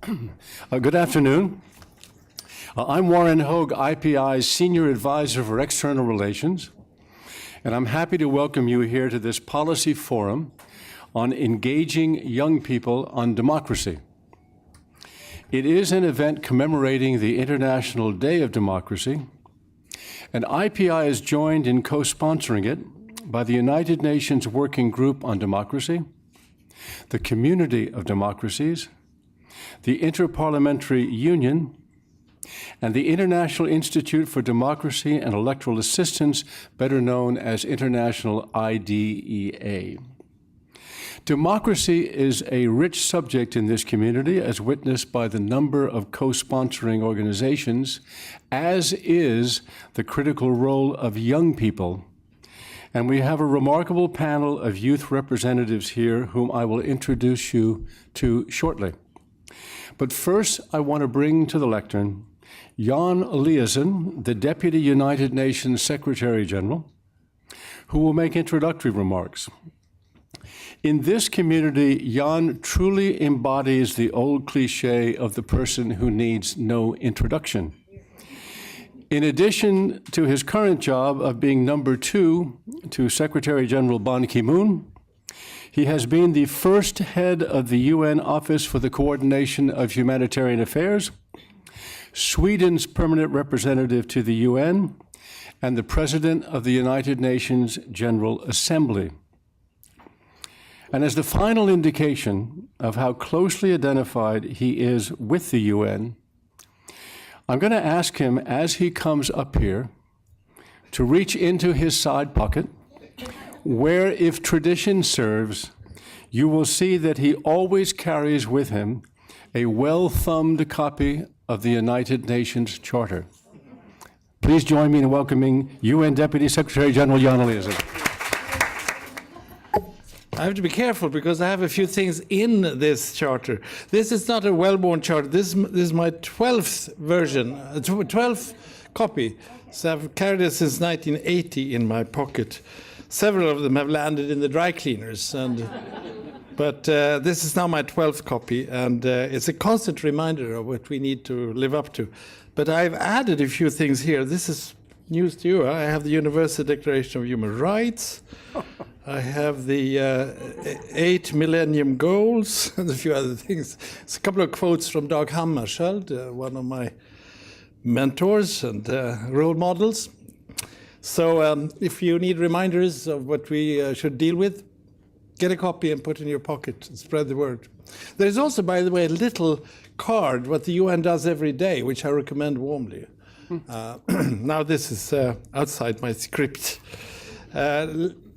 Good afternoon. I'm Warren Hogue, IPI's Senior Advisor for External Relations, and I'm happy to welcome you here to this policy forum on engaging young people on democracy. It is an event commemorating the International Day of Democracy, and IPI is joined in co-sponsoring it by the United Nations Working Group on Democracy, the Community of Democracies, the Inter-Parliamentary Union, and the International Institute for Democracy and Electoral Assistance, better known as International IDEA. Democracy is a rich subject in this community, as witnessed by the number of co-sponsoring organizations, as is the critical role of young people. And we have a remarkable panel of youth representatives here whom I will introduce you to shortly. But first, I want to bring to the lectern Jan Eliasson, the Deputy United Nations Secretary General, who will make introductory remarks. In this community, Jan truly embodies the old cliche of the person who needs no introduction. In addition to his current job of being number 2 to Secretary General Ban Ki-moon, he has been the first head of the UN Office for the Coordination of Humanitarian Affairs, Sweden's permanent representative to the UN, and the President of the United Nations General Assembly. And as the final indication of how closely identified he is with the UN, I'm going to ask him, as he comes up here, to reach into his side pocket, where, if tradition serves, you will see that he always carries with him a well-thumbed copy of the United Nations Charter. Please join me in welcoming UN Deputy Secretary General Jan Eliasson. I have to be careful because I have a few things in this charter. This is not a well-worn charter. This is my 12th version, 12th copy. So I've carried it since 1980 in my pocket. Several of them have landed in the dry cleaners, but this is now my 12th copy, and it's a constant reminder of what we need to live up to. But I've added a few things here. This is news to you. I have the Universal Declaration of Human Rights. I have the 8 Millennium Goals and a few other things. It's a couple of quotes from Dag Hammarskjöld, one of my mentors and role models. So if you need reminders of what we should deal with, get a copy and put it in your pocket and spread the word. There is also, by the way, a little card, what the UN does every day, which I recommend warmly. Now this is outside my script.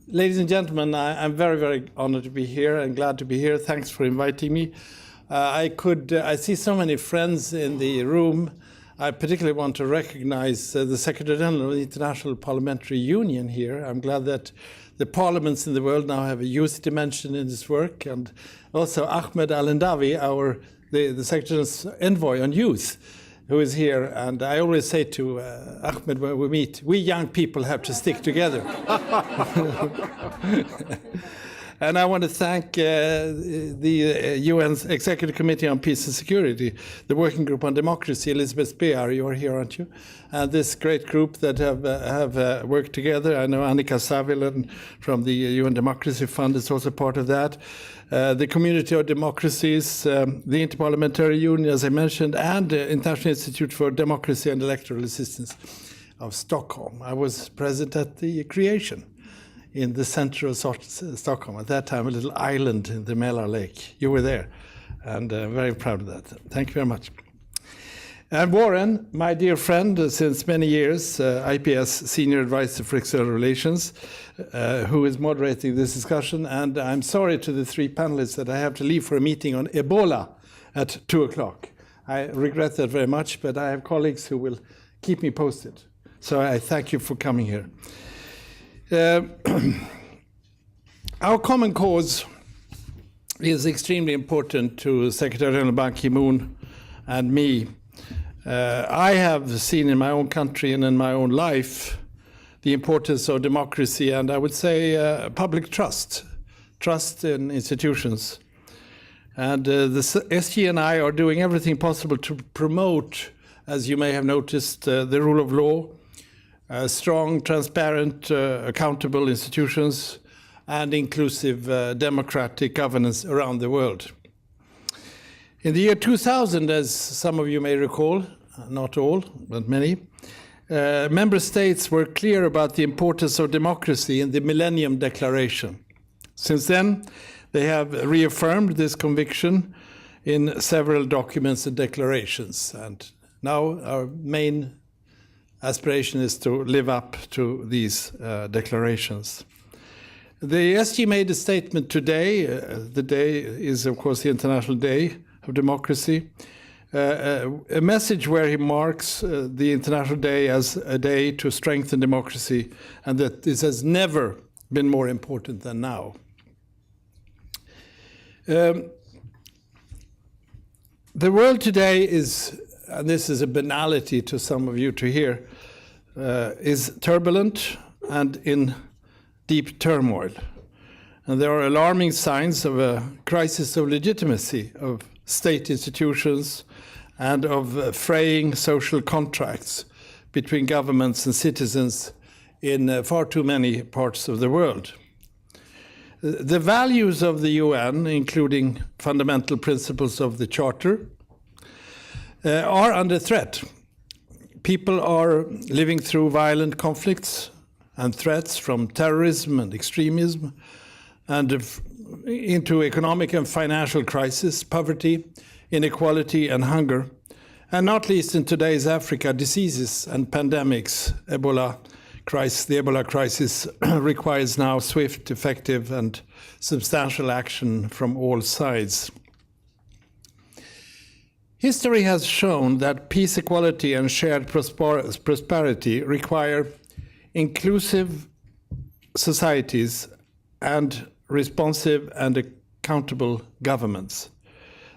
Ladies and gentlemen, I'm very, very honored to be here and glad to be here. Thanks for inviting me. I see so many friends in the room. I particularly want to recognize the Secretary General of the International Parliamentary Union here. I'm glad that the parliaments in the world now have a youth dimension in this work, and also Ahmed Al-Endawi, the Secretary's envoy on youth, who is here. And I always say to Ahmed when we meet, we young people have to stick together. And I want to thank the UN's Executive Committee on Peace and Security, the Working Group on Democracy, Elizabeth Bear, you're here, aren't you? And this great group that have worked together. I know Annika Savilen from the UN Democracy Fund is also part of that. The Community of Democracies, the Inter-Parliamentary Union, as I mentioned, and the International Institute for Democracy and Electoral Assistance of Stockholm. I was present at the creation in the center of Stockholm, at that time a little island in the Mälar Lake. You were there, and very proud of that. Thank you very much. And Warren, my dear friend since many years, IPS Senior Advisor for External Relations, who is moderating this discussion. And I'm sorry to the 3 panelists that I have to leave for a meeting on Ebola at 2 o'clock. I regret that very much, but I have colleagues who will keep me posted. So I thank you for coming here. Our common cause is extremely important to Secretary General Ban Ki-moon and me. I have seen in my own country and in my own life the importance of democracy and I would say public trust in institutions. And the SG and I are doing everything possible to promote, as you may have noticed, the rule of law, strong, transparent, accountable institutions, and inclusive democratic governance around the world. In the year 2000, as some of you may recall, not all, but many, member states were clear about the importance of democracy in the Millennium Declaration. Since then, they have reaffirmed this conviction in several documents and declarations. And now our main aspiration is to live up to these declarations. The SG made a statement today. The day is, of course, the International Day of Democracy. A message where he marks the International Day as a day to strengthen democracy, and that this has never been more important than now. The world today is, and this is a banality to some of you to hear, is turbulent and in deep turmoil. And there are alarming signs of a crisis of legitimacy of state institutions and of fraying social contracts between governments and citizens in far too many parts of the world. The values of the UN, including fundamental principles of the Charter, are under threat. People are living through violent conflicts and threats from terrorism and extremism, and into economic and financial crisis, poverty, inequality, and hunger, and not least in today's Africa, diseases and pandemics. The Ebola crisis requires now swift, effective, and substantial action from all sides. History has shown that peace, equality, and shared prosperity require inclusive societies and responsive and accountable governments.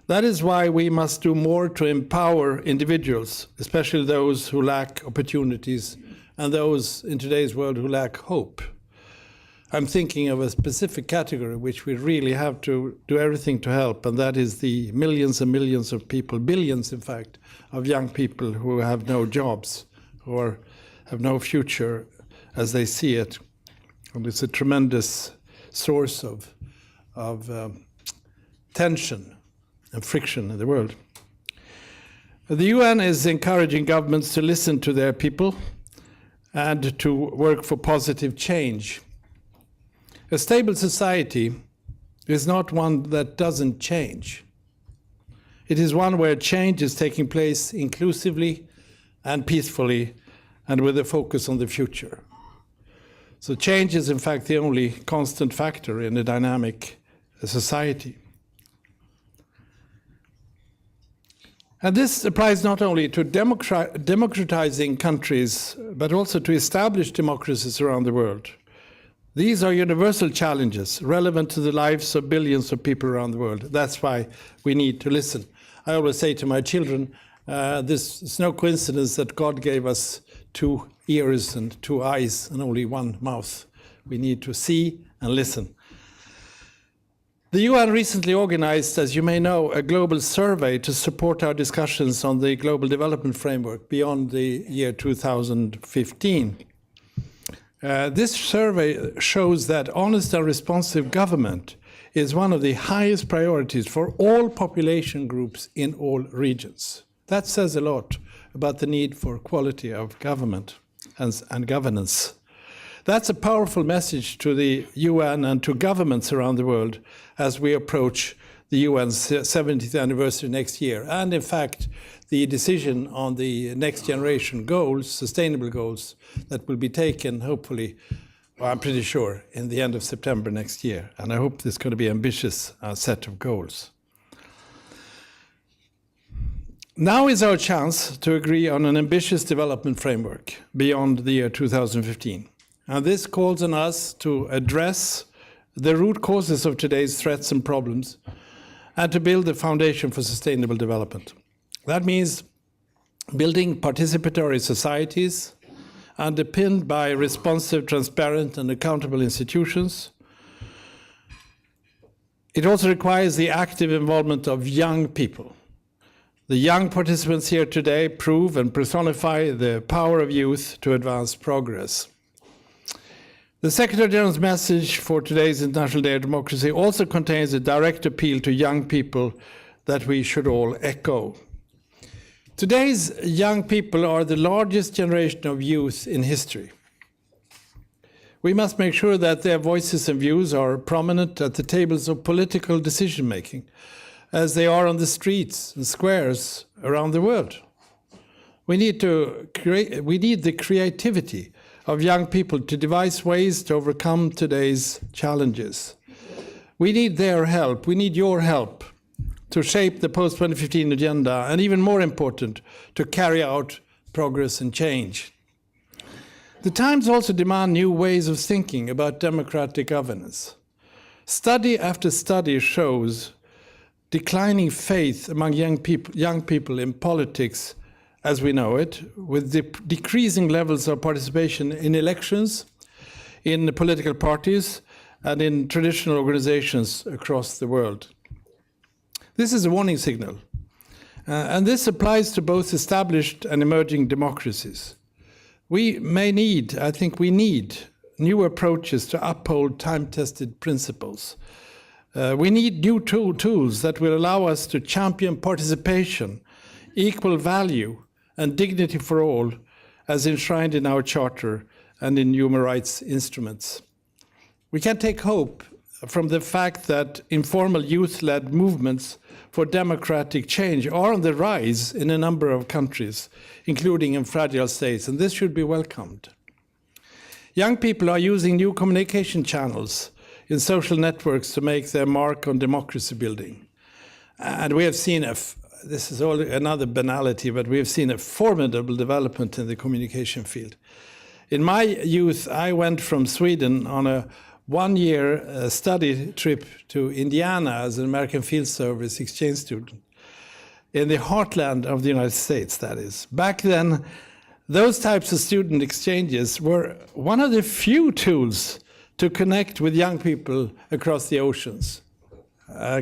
That is why we must do more to empower individuals, especially those who lack opportunities and those in today's world who lack hope. I'm thinking of a specific category which we really have to do everything to help, and that is the millions and millions of people, billions in fact, of young people who have no jobs, or have no future as they see it. And it's a tremendous source of tension and friction in the world. The UN is encouraging governments to listen to their people and to work for positive change. A stable society is not one that doesn't change. It is one where change is taking place inclusively and peacefully and with a focus on the future. So change is in fact the only constant factor in a dynamic society. And this applies not only to democratizing countries, but also to established democracies around the world. These are universal challenges relevant to the lives of billions of people around the world. That's why we need to listen. I always say to my children, it's no coincidence that God gave us 2 ears and 2 eyes and only 1 mouth. We need to see and listen. The UN recently organized, as you may know, a global survey to support our discussions on the global development framework beyond the year 2015. This survey shows that honest and responsive government is one of the highest priorities for all population groups in all regions. That says a lot about the need for quality of government and governance. That's a powerful message to the UN and to governments around the world as we approach the UN's 70th anniversary next year. And in fact, the decision on the next generation goals, sustainable goals, that will be taken, hopefully, well, I'm pretty sure, in the end of September next year. And I hope there's going to be an ambitious set of goals. Now is our chance to agree on an ambitious development framework beyond the year 2015. And this calls on us to address the root causes of today's threats and problems and to build the foundation for sustainable development. That means building participatory societies underpinned by responsive, transparent, and accountable institutions. It also requires the active involvement of young people. The young participants here today prove and personify the power of youth to advance progress. The Secretary General's message for today's International Day of Democracy also contains a direct appeal to young people that we should all echo. Today's young people are the largest generation of youth in history. We must make sure that their voices and views are prominent at the tables of political decision-making, as they are on the streets and squares around the world. We need the creativity of young people to devise ways to overcome today's challenges. We need their help, we need your help to shape the post-2015 agenda, and even more important, to carry out progress and change. The times also demand new ways of thinking about democratic governance. Study after study shows declining faith among young people in politics as we know it, with decreasing levels of participation in elections, in political parties, and in traditional organizations across the world. This is a warning signal, and this applies to both established and emerging democracies. We need new approaches to uphold time-tested principles. We need new tools that will allow us to champion participation, equal value, and dignity for all, as enshrined in our Charter and in human rights instruments. We can take hope from the fact that informal youth-led movements for democratic change are on the rise in a number of countries, including in fragile states, and this should be welcomed. Young people are using new communication channels in social networks to make their mark on democracy building. And we have seen this is all another banality, but we have seen a formidable development in the communication field. In my youth, I went from Sweden on a one-year study trip to Indiana as an American Field Service exchange student, in the heartland of the United States, that is. Back then, those types of student exchanges were one of the few tools to connect with young people across the oceans,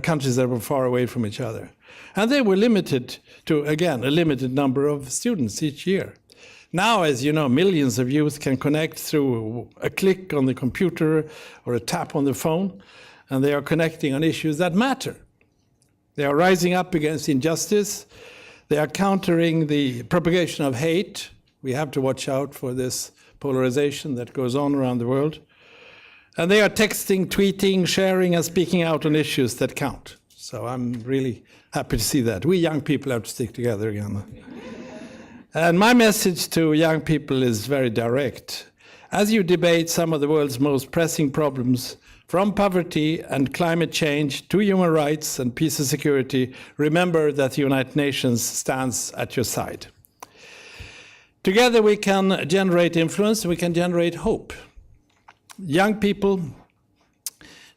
countries that were far away from each other. And they were limited to, again, a limited number of students each year. Now, as you know, millions of youth can connect through a click on the computer or a tap on the phone, and they are connecting on issues that matter. They are rising up against injustice. They are countering the propagation of hate. We have to watch out for this polarization that goes on around the world. And they are texting, tweeting, sharing, and speaking out on issues that count. So I'm really happy to see that. We young people have to stick together again. And my message to young people is very direct. As you debate some of the world's most pressing problems, from poverty and climate change to human rights and peace and security, remember that the United Nations stands at your side. Together we can generate influence, we can generate hope. Young people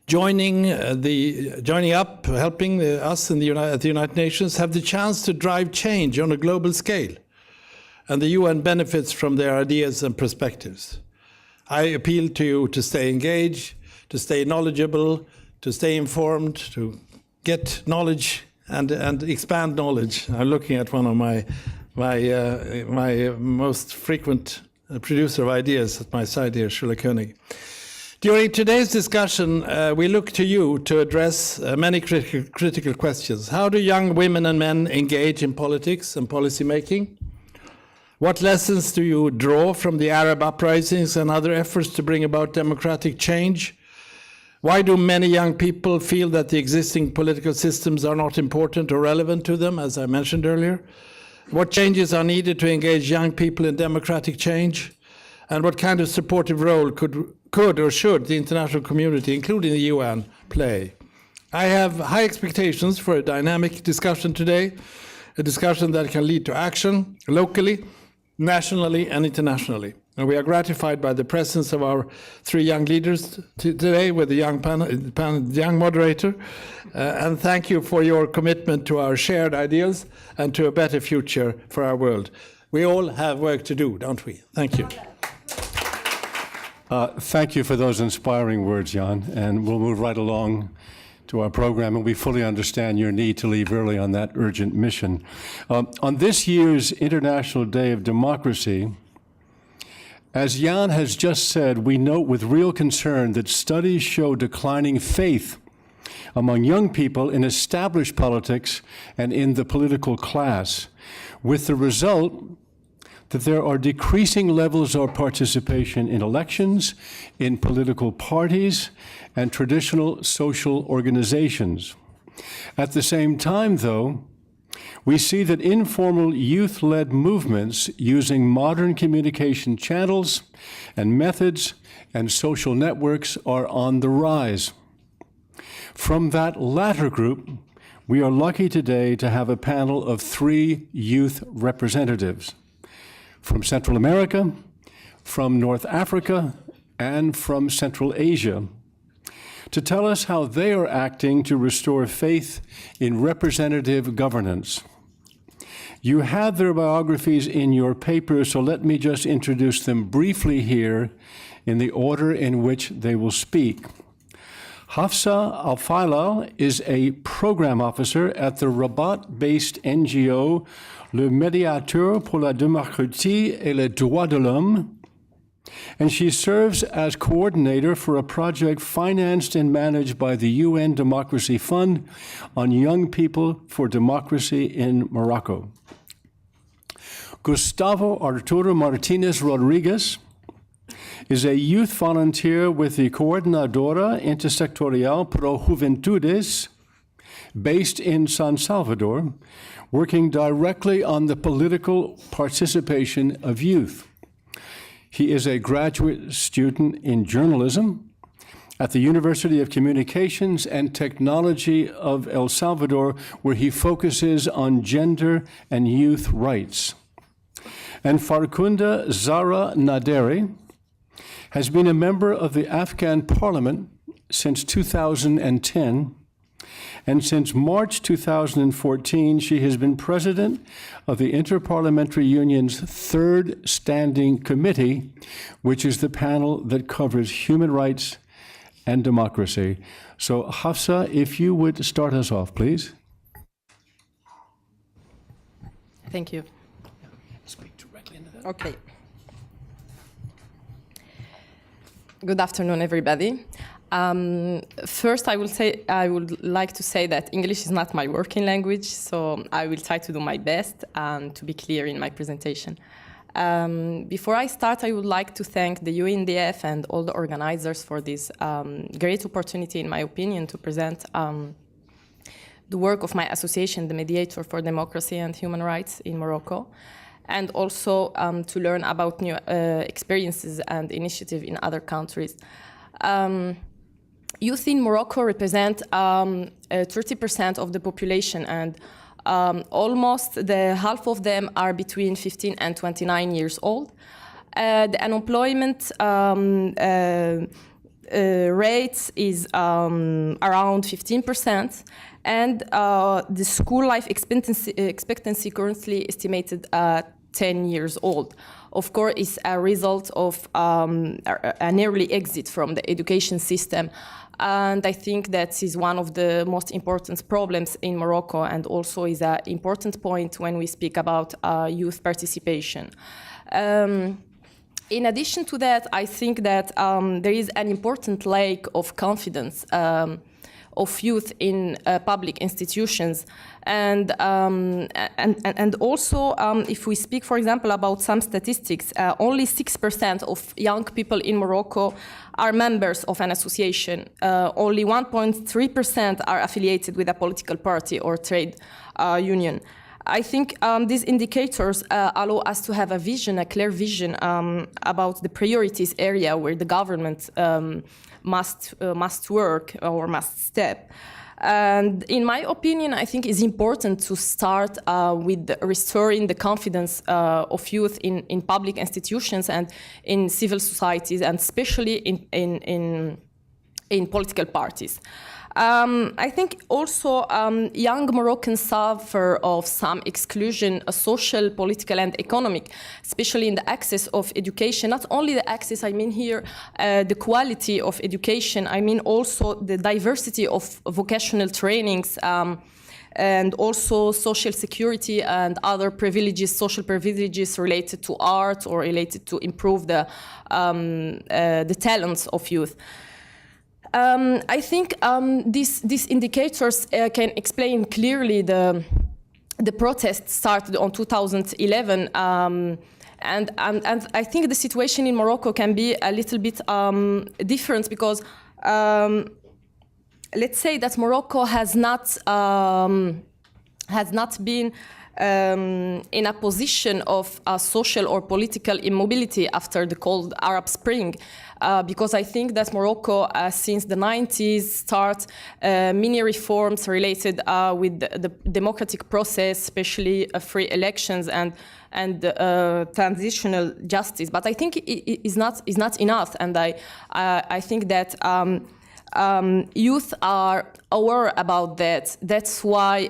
joining up, helping us at the United Nations, have the chance to drive change on a global scale. And the UN benefits from their ideas and perspectives. I appeal to you to stay engaged, to stay knowledgeable, to stay informed, to get knowledge and expand knowledge. I'm looking at one of my most frequent producer of ideas at my side here, Shula Koenig. During today's discussion, we look to you to address many critical questions. How do young women and men engage in politics and policy making? What lessons do you draw from the Arab uprisings and other efforts to bring about democratic change? Why do many young people feel that the existing political systems are not important or relevant to them, as I mentioned earlier? What changes are needed to engage young people in democratic change? And what kind of supportive role could or should the international community, including the UN, play? I have high expectations for a dynamic discussion today, a discussion that can lead to action locally, nationally, and internationally. And we are gratified by the presence of our three young leaders today with the young moderator. And thank you for your commitment to our shared ideals and to a better future for our world. We all have work to do, don't we? Thank you. Thank you for those inspiring words, Jan. And we'll move right along to our program, and we fully understand your need to leave early on that urgent mission. On this year's International Day of Democracy, as Jan has just said, we note with real concern that studies show declining faith among young people in established politics and in the political class, with the result that there are decreasing levels of participation in elections, in political parties, and traditional social organizations. At the same time, though, we see that informal youth-led movements using modern communication channels and methods and social networks are on the rise. From that latter group, we are lucky today to have a panel of 3 youth representatives from Central America, from North Africa, and from Central Asia, to tell us how they are acting to restore faith in representative governance. You have their biographies in your paper, so let me just introduce them briefly here in the order in which they will speak. Hafsa Al-Failal is a program officer at the Rabat-based NGO Le Médiateur pour la Démocratie et les Droits de l'Homme, and she serves as coordinator for a project financed and managed by the UN Democracy Fund on young people for democracy in Morocco. Gustavo Arturo Martinez Rodriguez is a youth volunteer with the Coordinadora Intersectorial Pro Juventudes, based in San Salvador, working directly on the political participation of youth. He is a graduate student in journalism at the University of Communications and Technology of El Salvador, where he focuses on gender and youth rights. And Farkunda Zara Naderi has been a member of the Afghan parliament since 2010, and since March 2014, she has been president of the Inter-Parliamentary Union's 3rd Standing Committee, which is the panel that covers human rights and democracy. So Hafsa, if you would start us off, please. Thank you. Speak directly into that. Okay. Good afternoon, everybody. First, I would like to say that English is not my working language, so I will try to do my best and to be clear in my presentation. Before I start, I would like to thank the UNDF and all the organizers for this great opportunity, in my opinion, to present the work of my association, the Mediator for Democracy and Human Rights in Morocco, and also to learn about new experiences and initiatives in other countries. Youth in Morocco represent 30% of the population, and almost the half of them are between 15 and 29 years old. The unemployment rate is around 15%, and the school life expectancy currently estimated 10 years old. Of course, is a result of an early exit from the education system. And I think that is one of the most important problems in Morocco, and also is an important point when we speak about youth participation. In addition to that, I think that there is an important lack of confidence of youth in public institutions, and also if we speak, for example, about some statistics, only 6% of young people in Morocco are members of an association. Only 1.3% are affiliated with a political party or trade union. I think these indicators allow us to have a vision, a clear vision about the priorities area where the government must work or must step. And in my opinion, I think it's important to start with restoring the confidence of youth in public institutions and in civil societies, and especially in political parties. I think also young Moroccans suffer of some exclusion, social, political, and economic, especially in the access of education. Not only the access, I mean here the quality of education, I mean also the diversity of vocational trainings, and also social security and other privileges, social privileges related to art or related to improve the talents of youth. I think these indicators can explain clearly the protests started on 2011, and I think the situation in Morocco can be a little bit different because let's say that Morocco has not been in a position of social or political immobility after the cold Arab Spring, because I think that Morocco, since the 90s, start many reforms related with the democratic process, especially free elections and transitional justice. But I think it is not enough, and I think that youth are aware about that. That's why.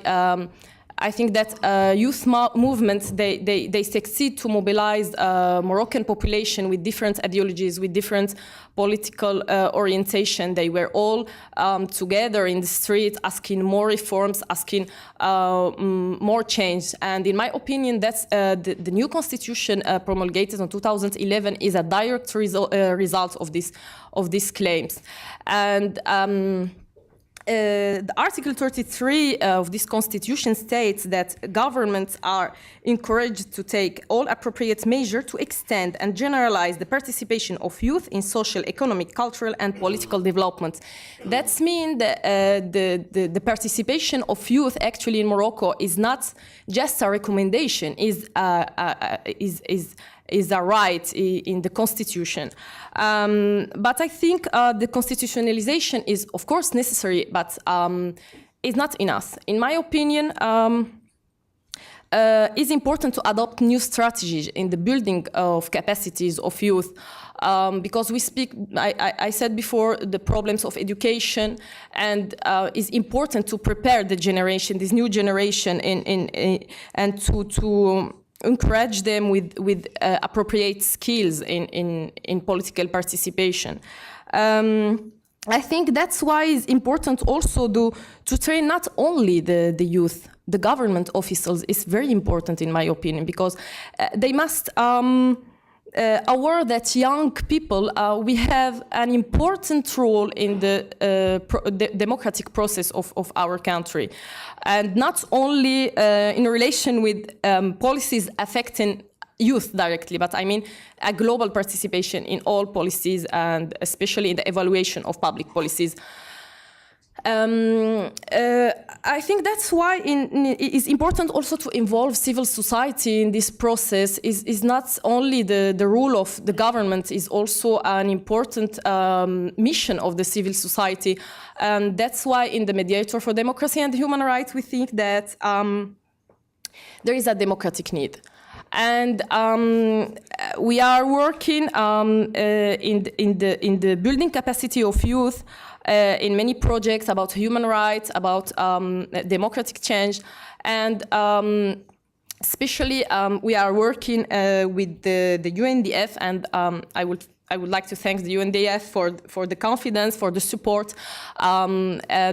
I think that youth movements, they succeed to mobilize Moroccan population with different ideologies, with different political orientation. They were all together in the street asking more reforms, asking more change. And in my opinion, that's the new constitution promulgated in 2011 is a direct result of these claims. And the Article 33 of this constitution states that governments are encouraged to take all appropriate measures to extend and generalize the participation of youth in social, economic, cultural, and political development. That means that the participation of youth actually in Morocco is not just a recommendation, is a right in the constitution. But I think the constitutionalization is, of course, necessary, but is not enough. In my opinion, it's important to adopt new strategies in the building of capacities of youth. Because we speak, I said before, the problems of education, and it's important to prepare the generation, this new generation, and to encourage them with appropriate skills in political participation. I think that's why it's important also to train not only the youth, the government officials is very important in my opinion, because they must aware that young people, we have an important role in the democratic process of our country. And not only in relation with policies affecting youth directly, but I mean a global participation in all policies and especially in the evaluation of public policies. I think that's why it's important also to involve civil society in this process. Is not only the role of the government, is also an important mission of the civil society. And that's why in the Mediator for Democracy and Human Rights, we think that there is a democratic need. And we are working in the building capacity of youth in many projects about human rights, about democratic change, and especially we are working with the UNDF, and I would like to thank the UNDF for the confidence, for the support,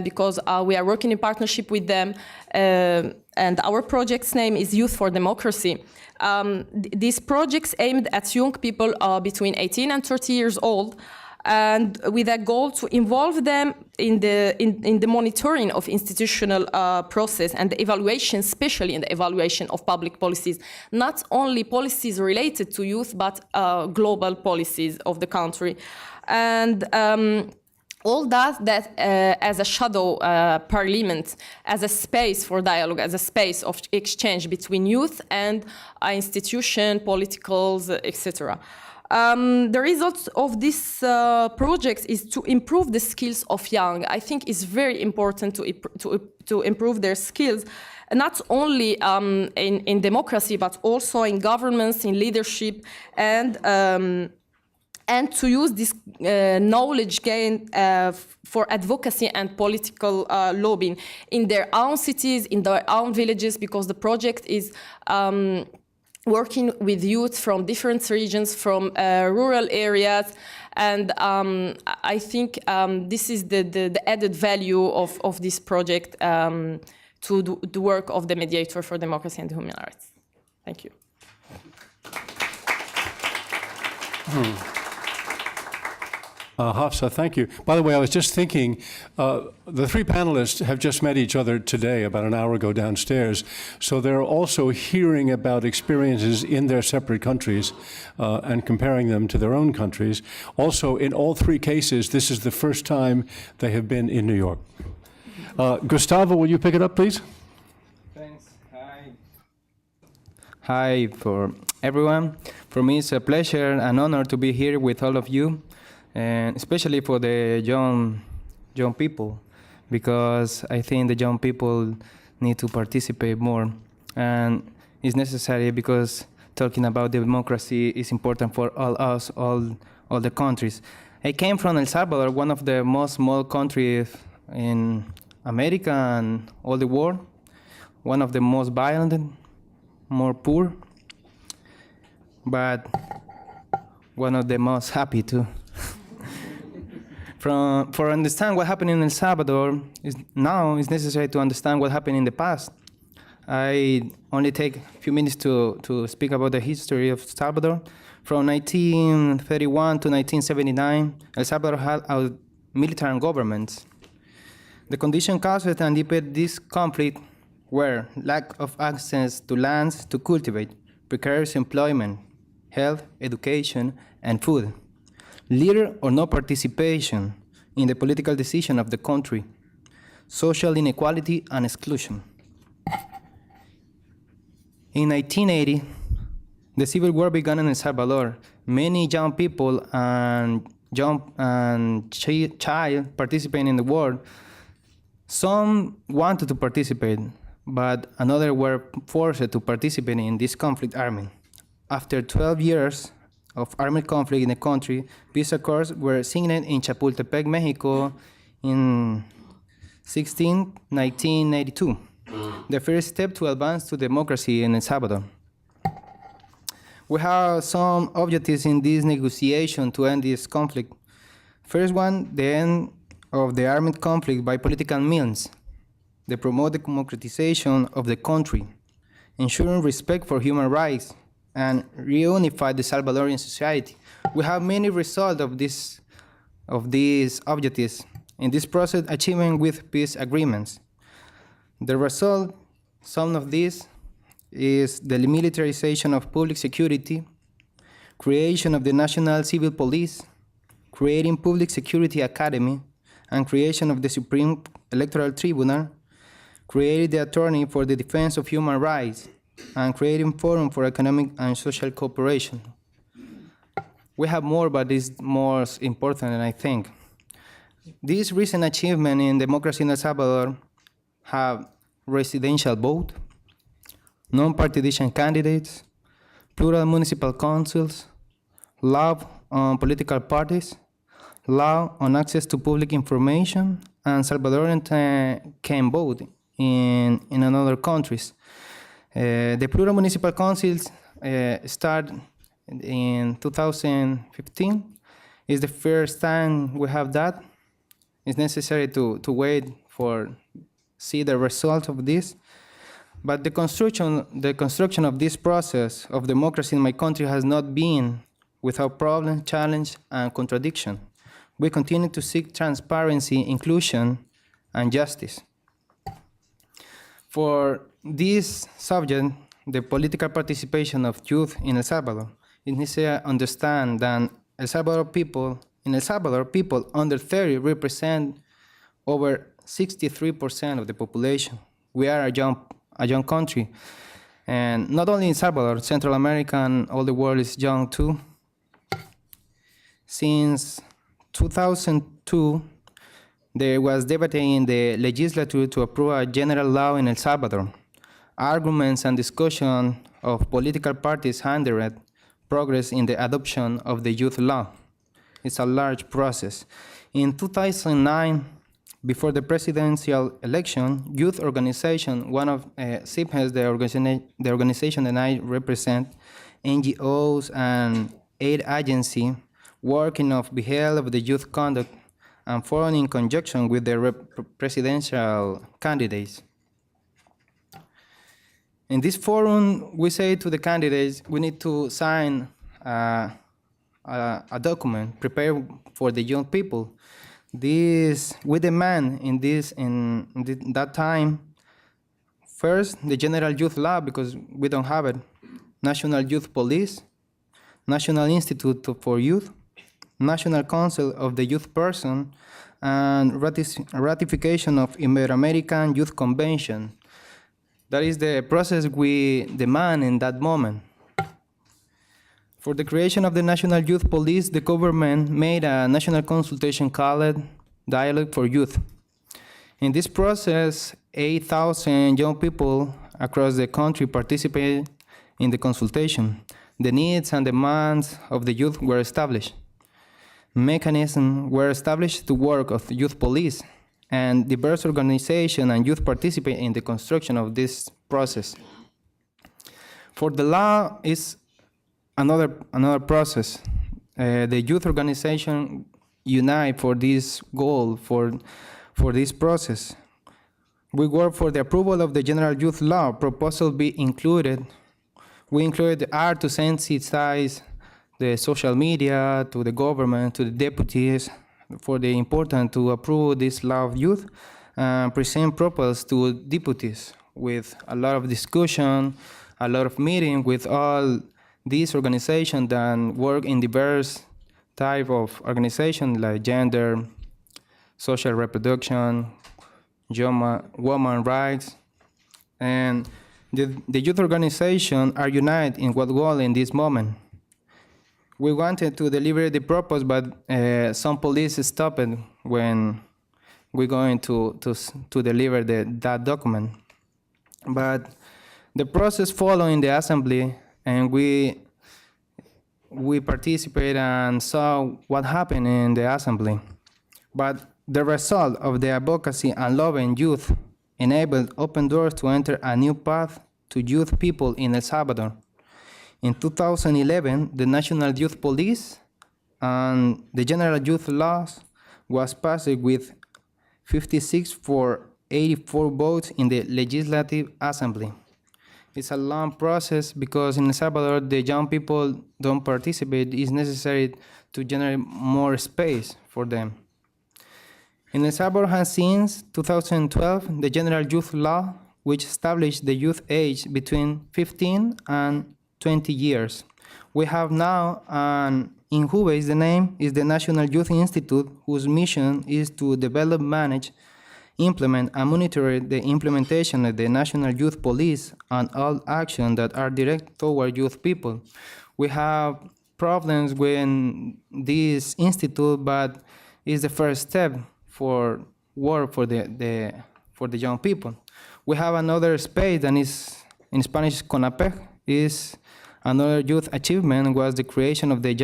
because we are working in partnership with them, and our project's name is Youth for Democracy. These projects aimed at young people between 18 and 30 years old, and with a goal to involve them in the monitoring of institutional process and the evaluation, especially in the evaluation of public policies, not only policies related to youth, but global policies of the country. And all that as a shadow parliament, as a space for dialogue, as a space of exchange between youth and institution, politicals, etc. The results of this project is to improve the skills of young. I think it's very important to improve their skills, not only in democracy, but also in governments, in leadership, and and to use this knowledge gained for advocacy and political lobbying in their own cities, in their own villages, because the project is working with youth from different regions, from rural areas, and I think this is the added value of this project to the work of the Mediator for Democracy and Human Rights. Thank you. Hafsa, thank you. By the way, I was just thinking, the three panelists have just met each other today, about an hour ago downstairs, so they're also hearing about experiences in their separate countries and comparing them to their own countries. Also, in all three cases, this is the first time they have been in New York. Gustavo, will you pick it up, please? Thanks. Hi. Hi for everyone. For me, it's a pleasure and honor to be here with all of you, and especially for the young people, because I think the young people need to participate more, and it's necessary because talking about democracy is important for all us, all the countries. I came from El Salvador, one of the most small countries in America and all the world, one of the most violent, more poor, but one of the most happy too. For understand what happened in El Salvador, now it's necessary to understand what happened in the past. I only take a few minutes to speak about the history of El Salvador. From 1931 to 1979, El Salvador had a military government. The conditions caused and deepened this conflict were lack of access to lands to cultivate, precarious employment, health, education, and food, little or no participation in the political decision of the country, social inequality and exclusion. In 1980, the civil war began in El Salvador. Many young people and child participating in the war. Some wanted to participate, but another were forced to participate in this conflict army. After 12 years of armed conflict in the country, peace accords were signed in Chapultepec, Mexico in 1982, the first step to advance to democracy in El Salvador. We have some objectives in this negotiation to end this conflict. First one, the end of the armed conflict by political means. They promote the democratization of the country, ensuring respect for human rights, and reunify the Salvadorian society. We have many results of these objectives in this process, achievement with peace agreements. The result, some of these, is the militarization of public security, creation of the National Civil Police, creating Public Security Academy, and creation of the Supreme Electoral Tribunal, creating the Attorney for the Defense of Human Rights, and creating Forum for Economic and Social Cooperation. We have more, but it's most important, and I think. These recent achievements in democracy in El Salvador have residential vote, non-partisan candidates, plural municipal councils, law on political parties, law on access to public information, and Salvadorians can vote in other countries. The plural municipal councils start in 2015. It's the first time we have that. It's necessary to wait for see the result of this. But the construction of this process of democracy in my country has not been without problem, challenge, and contradiction. We continue to seek transparency, inclusion, and justice. For this subject, the political participation of youth in El Salvador, it needs to understand that in El Salvador, people under 30 represent over 63% of the population. We are a young country. And not only in El Salvador, Central America and all the world is young too. Since 2002, there was debate in the legislature to approve a general law in El Salvador. Arguments and discussion of political parties hindered progress in the adoption of the youth law. It's a large process. In 2009, before the presidential election, youth organization, one of CIPHES, the organization that I represent, NGOs and aid agency, working on behalf of the youth conduct and forum in conjunction with the presidential candidates. In this forum, we say to the candidates, we need to sign a document prepared for the young people. We demand in that time, first, the general youth law, because we don't have it, National Youth Police, National Institute for Youth, National Council of the Youth Person, and ratification of Inter-American Youth Convention. That is the process we demand in that moment. For the creation of the National Youth Police, the government made a national consultation called Dialogue for Youth. In this process, 8,000 young people across the country participated in the consultation. The needs and demands of the youth were established. Mechanisms were established to work of the youth police, and diverse organizations and youth participate in the construction of this process. For the law is another process. The youth organization unite for this goal, for this process. We work for the approval of the general youth law. Proposal be included. We included the art to sensitize the social media, to the government, to the deputies, for the important to approve this law of youth, and present proposals to deputies with a lot of discussion, a lot of meeting with all these organizations that work in diverse type of organization like gender, social reproduction, women rights, and the youth organization are united in what goal in this moment. We wanted to deliver the purpose, but some police stopped it when we're going to deliver that document. But the process following the assembly, and we participated and saw what happened in the assembly. But the result of the advocacy and loving youth enabled open doors to enter a new path to youth people in El Salvador. In 2011, the National Youth Police and the General Youth Laws was passed with 56 for 84 votes in the Legislative Assembly. It's a long process because in El Salvador, the young people don't participate. It's necessary to generate more space for them. In El Salvador has since 2012 the General Youth Law, which established the youth age between 15 and 20 years. We have now in Hube is the name, is the National Youth Institute, whose mission is to develop, manage, implement, and monitor the implementation of the National Youth Police and all actions that are direct toward youth people. We have problems with this institute, but it's the first step for work for the young people. We have another space that is in Spanish CONAPEC, is another youth achievement was the creation of the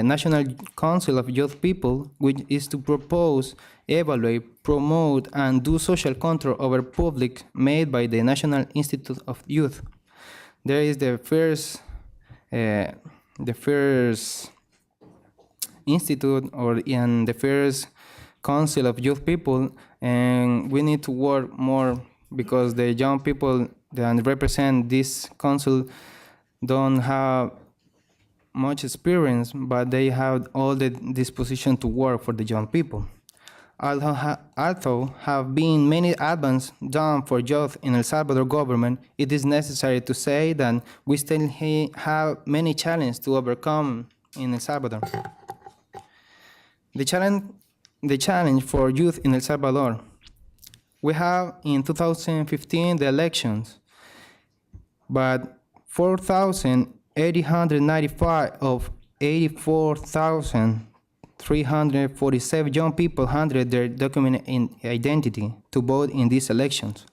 National Council of Youth People, which is to propose, evaluate, promote, and do social control over public made by the National Institute of Youth. There is the first institute and the first Council of Youth People, and we need to work more because the young people that represent this council don't have much experience, but they have all the disposition to work for the young people. Although have been many advances done for youth in El Salvador government, it is necessary to say that we still have many challenges to overcome in El Salvador. The challenge for youth in El Salvador. We have in 2015 the elections, but 4,895 of 84,347 young people handed their document identity to vote in these elections.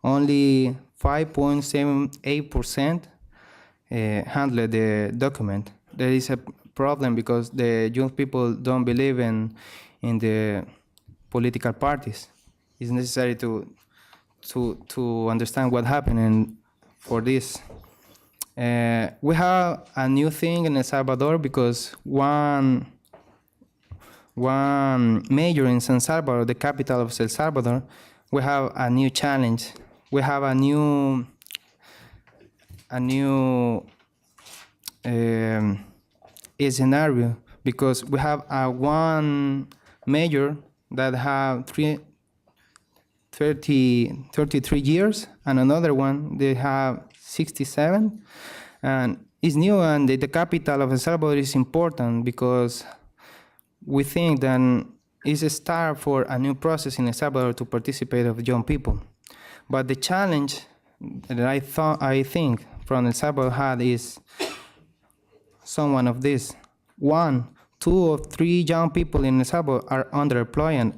Only 5.78% handled the document. There is a problem because the young people don't believe in the political parties. It's necessary to understand what happened and for this. We have a new thing in El Salvador because one mayor in San Salvador, the capital of El Salvador, we have a new challenge. We have a new scenario because we have one mayor that have 33 years and another one they have 67, and it's new, and the capital of El Salvador is important because we think that it's a start for a new process in El Salvador to participate of young people. But the challenge that I think from El Salvador had is some of this. 1, 2, or 3 young people in El Salvador are underemployed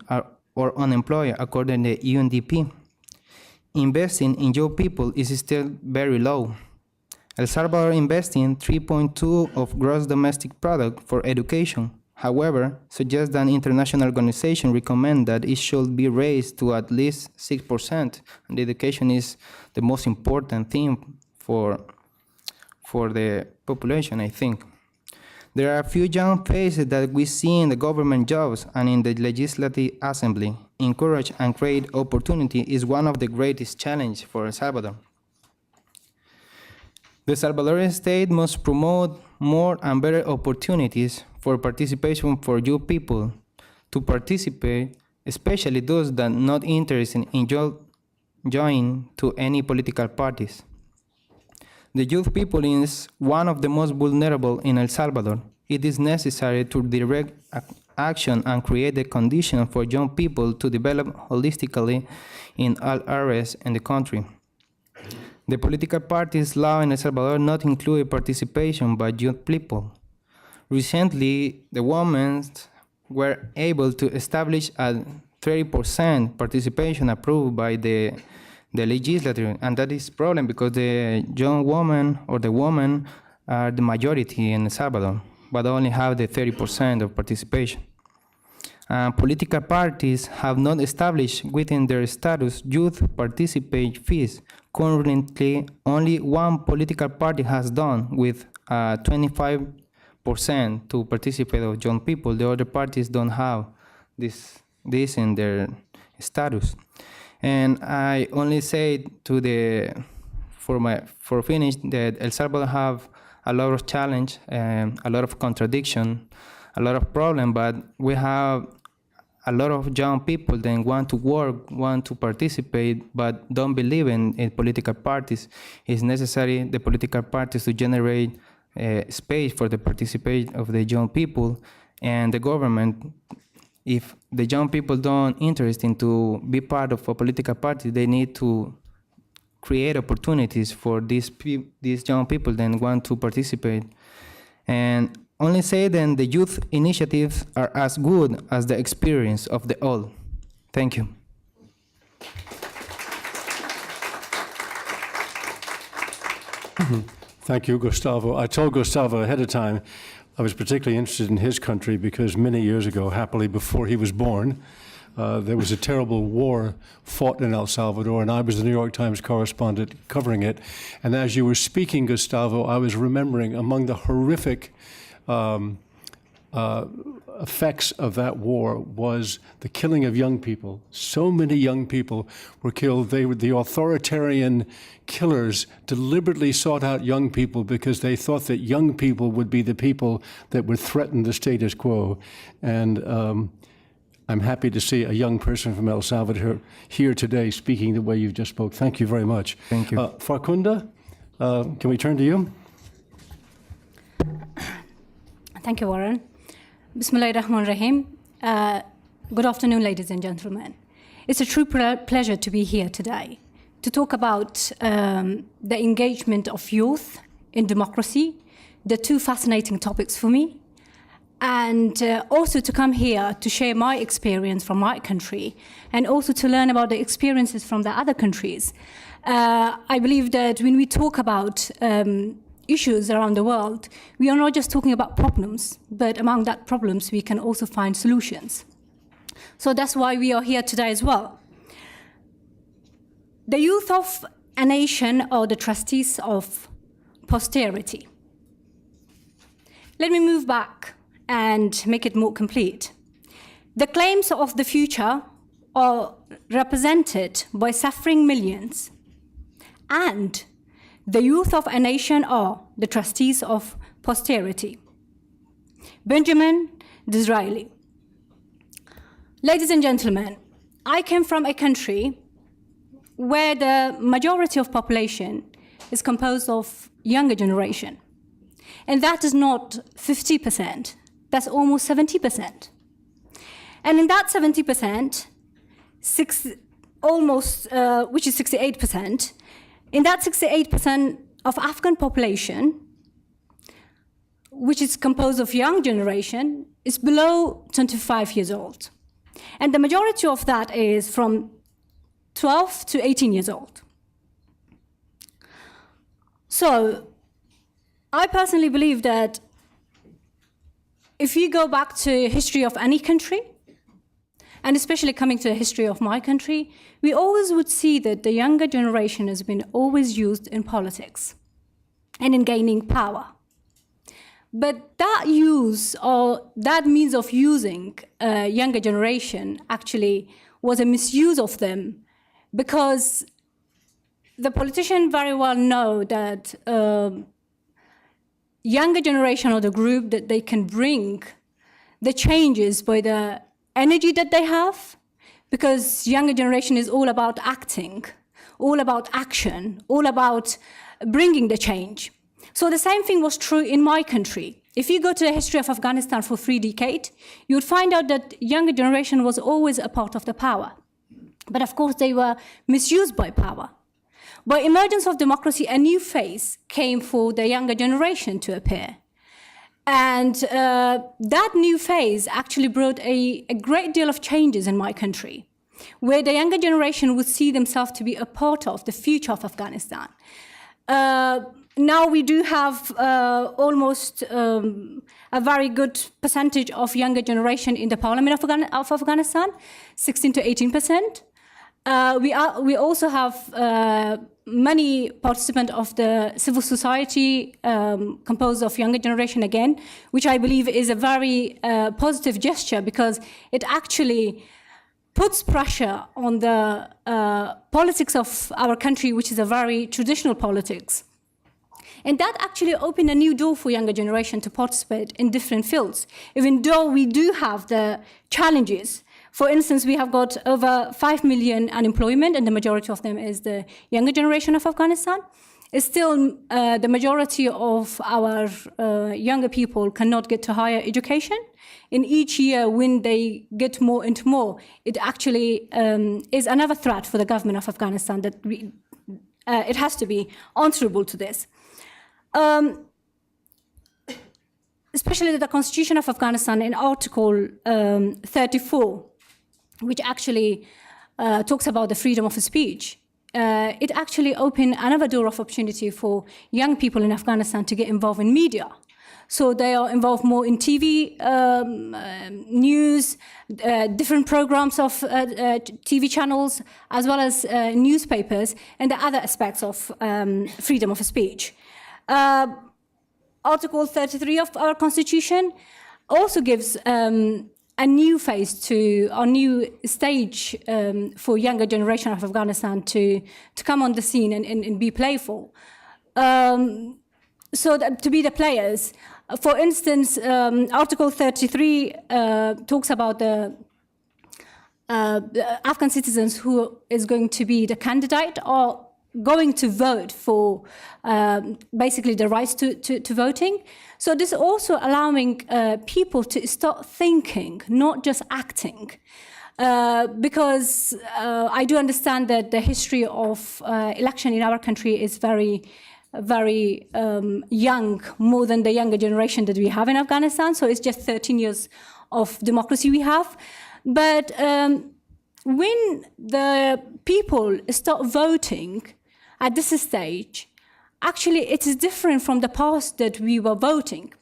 or unemployed according to UNDP. Investing in young people is still very low. El Salvador investing 3.2% of gross domestic product for education. However, suggests that international organizations recommend that it should be raised to at least 6%. And education is the most important thing for the population, I think. There are a few young faces that we see in the government jobs and in the legislative assembly. Encourage and create opportunity is one of the greatest challenges for El Salvador. The Salvadorian state must promote more and better opportunities for participation for young people to participate, especially those that are not interested in joining to any political parties. The youth people is one of the most vulnerable in El Salvador. It is necessary to direct action and create the conditions for young people to develop holistically in all areas in the country. The political parties law in El Salvador not include participation by young people. Recently, the women were able to establish a 30% participation approved by the legislature, and that is a problem because the young woman or the woman are the majority in El Salvador, but only have the 30% of participation. Political parties have not established within their status youth participation fees. Currently, only one political party has done with 25% to participate of young people. The other parties don't have this in their status. And I only say for finish that El Salvador have a lot of challenge, a lot of contradiction, a lot of problem, but we have a lot of young people that want to work, want to participate, but don't believe in political parties. It's necessary the political parties to generate space for the participation of the young people, and the government. If the young people don't interest in to be part of a political party, they need to create opportunities for these young people that want to participate. And only say then the youth initiatives are as good as the experience of the old. Thank you. Thank you, Gustavo. I told Gustavo ahead of time I was particularly interested in his country because many years ago, happily before he was born, there was a terrible war fought in El Salvador, and I was the New York Times correspondent covering it. And as you were speaking, Gustavo, I was remembering among the horrific effects of that war was the killing of young people. So many young people were killed. The authoritarian killers deliberately sought out young people because they thought that young people would be the people that would threaten the status quo. And I'm happy to see a young person from El Salvador here today speaking the way you just spoke. Thank you very much. Thank you. Farkunda, can we turn to you? Thank you, Warren. Bismillahirrahmanirrahim. Good afternoon, ladies and gentlemen. It's a true pleasure to be here today to talk about the engagement of youth in democracy, the two fascinating topics for me, and also to come here to share my experience from my country and also to learn about the experiences from the other countries. I believe that when we talk about issues around the world, we are not just talking about problems, but among that problems, we can also find solutions. So that's why we are here today as well. The youth of a nation are the trustees of posterity. Let me move back and make it more complete. The claims of the future are represented by suffering millions, and the youth of a nation are the trustees of posterity. Benjamin Disraeli. Ladies and gentlemen, I came from a country where the majority of population is composed of younger generation. And that is not 50%, that's almost 70%. And in that 70%, which is 68%, in that 68% of Afghan population, which is composed of young generation, is below 25 years old. And the majority of that is from 12 to 18 years old. So I personally believe that if you go back to history of any country, and especially coming to the history of my country, we always would see that the younger generation has been always used in politics and in gaining power. But that use, or that means of using a younger generation, actually was a misuse of them, because the politicians very well know that younger generation are the group that they can bring the changes by the energy that they have, because younger generation is all about acting, all about action, all about bringing the change. So the same thing was true in my country. If you go to the history of Afghanistan for 3 decades, you would find out that younger generation was always a part of the power. But of course, they were misused by power. By emergence of democracy, a new phase came for the younger generation to appear. And that new phase actually brought a great deal of changes in my country, where the younger generation would see themselves to be a part of the future of Afghanistan. Now we do have almost a very good percentage of younger generation in the parliament of Afghanistan, 16 to 18%. We also have many participants of the civil society composed of younger generation again, which I believe is a very positive gesture, because it actually puts pressure on the politics of our country, which is a very traditional politics. And that actually opened a new door for younger generation to participate in different fields, even though we do have the challenges. For instance, we have got over 5 million unemployment, and the majority of them is the younger generation of Afghanistan. It's still the majority of our younger people cannot get to higher education. In each year, when they get more and more, it actually is another threat for the government of Afghanistan that it has to be answerable to this. Especially the Constitution of Afghanistan in Article 34, which actually talks about the freedom of speech. It actually opened another door of opportunity for young people in Afghanistan to get involved in media. So they are involved more in TV, news, different programs of TV channels, as well as newspapers, and the other aspects of freedom of speech. Article 33 of our Constitution also gives a new phase to, a new stage for younger generation of Afghanistan to come on the scene and be playful. So that, to be the players. For instance, Article 33 talks about the Afghan citizens who is going to be the candidate or going to vote for basically the rights to voting. So this is also allowing people to start thinking, not just acting. Because I do understand that the history of election in our country is very young, more than the younger generation that we have in Afghanistan. So it's just 13 years of democracy we have. But when the people start voting at this stage, actually it is different from the past that we were voting.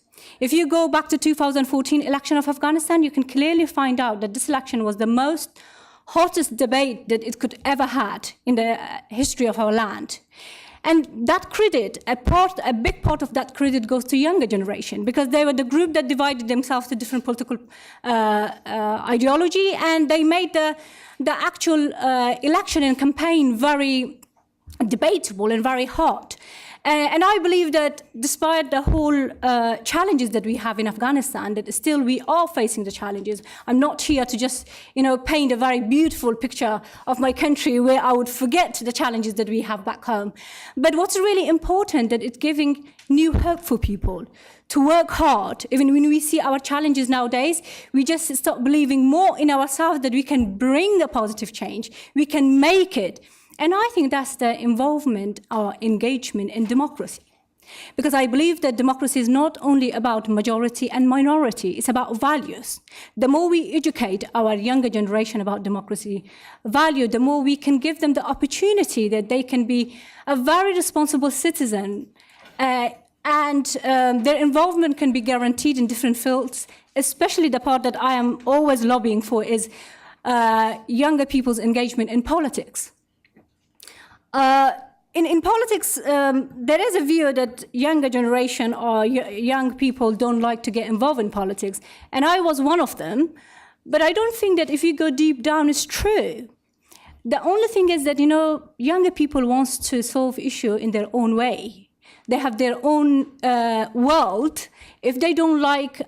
If you go back to 2014 election of Afghanistan, you can clearly find out that this election was the most hottest debate that it could ever had in the history of our land. And that credit, a big part of that credit goes to younger generation, because they were the group that divided themselves to different political ideology, and they made the actual election and campaign very debatable and very hot. And I believe that despite the whole challenges that we have in Afghanistan, that still we are facing the challenges. I'm not here to just, paint a very beautiful picture of my country where I would forget the challenges that we have back home. But what's really important, that it's giving new hope for people to work hard. Even when we see our challenges nowadays, we just start believing more in ourselves that we can bring a positive change, we can make it. And I think that's the involvement or engagement in democracy. Because I believe that democracy is not only about majority and minority, it's about values. The more we educate our younger generation about democracy value, the more we can give them the opportunity that they can be a very responsible citizen, and their involvement can be guaranteed in different fields, especially the part that I am always lobbying for is younger people's engagement in politics. In politics, there is a view that younger generation or young people don't like to get involved in politics, and I was one of them, but I don't think that if you go deep down, it's true. The only thing is that, younger people want to solve issues in their own way. They have their own world. If they don't like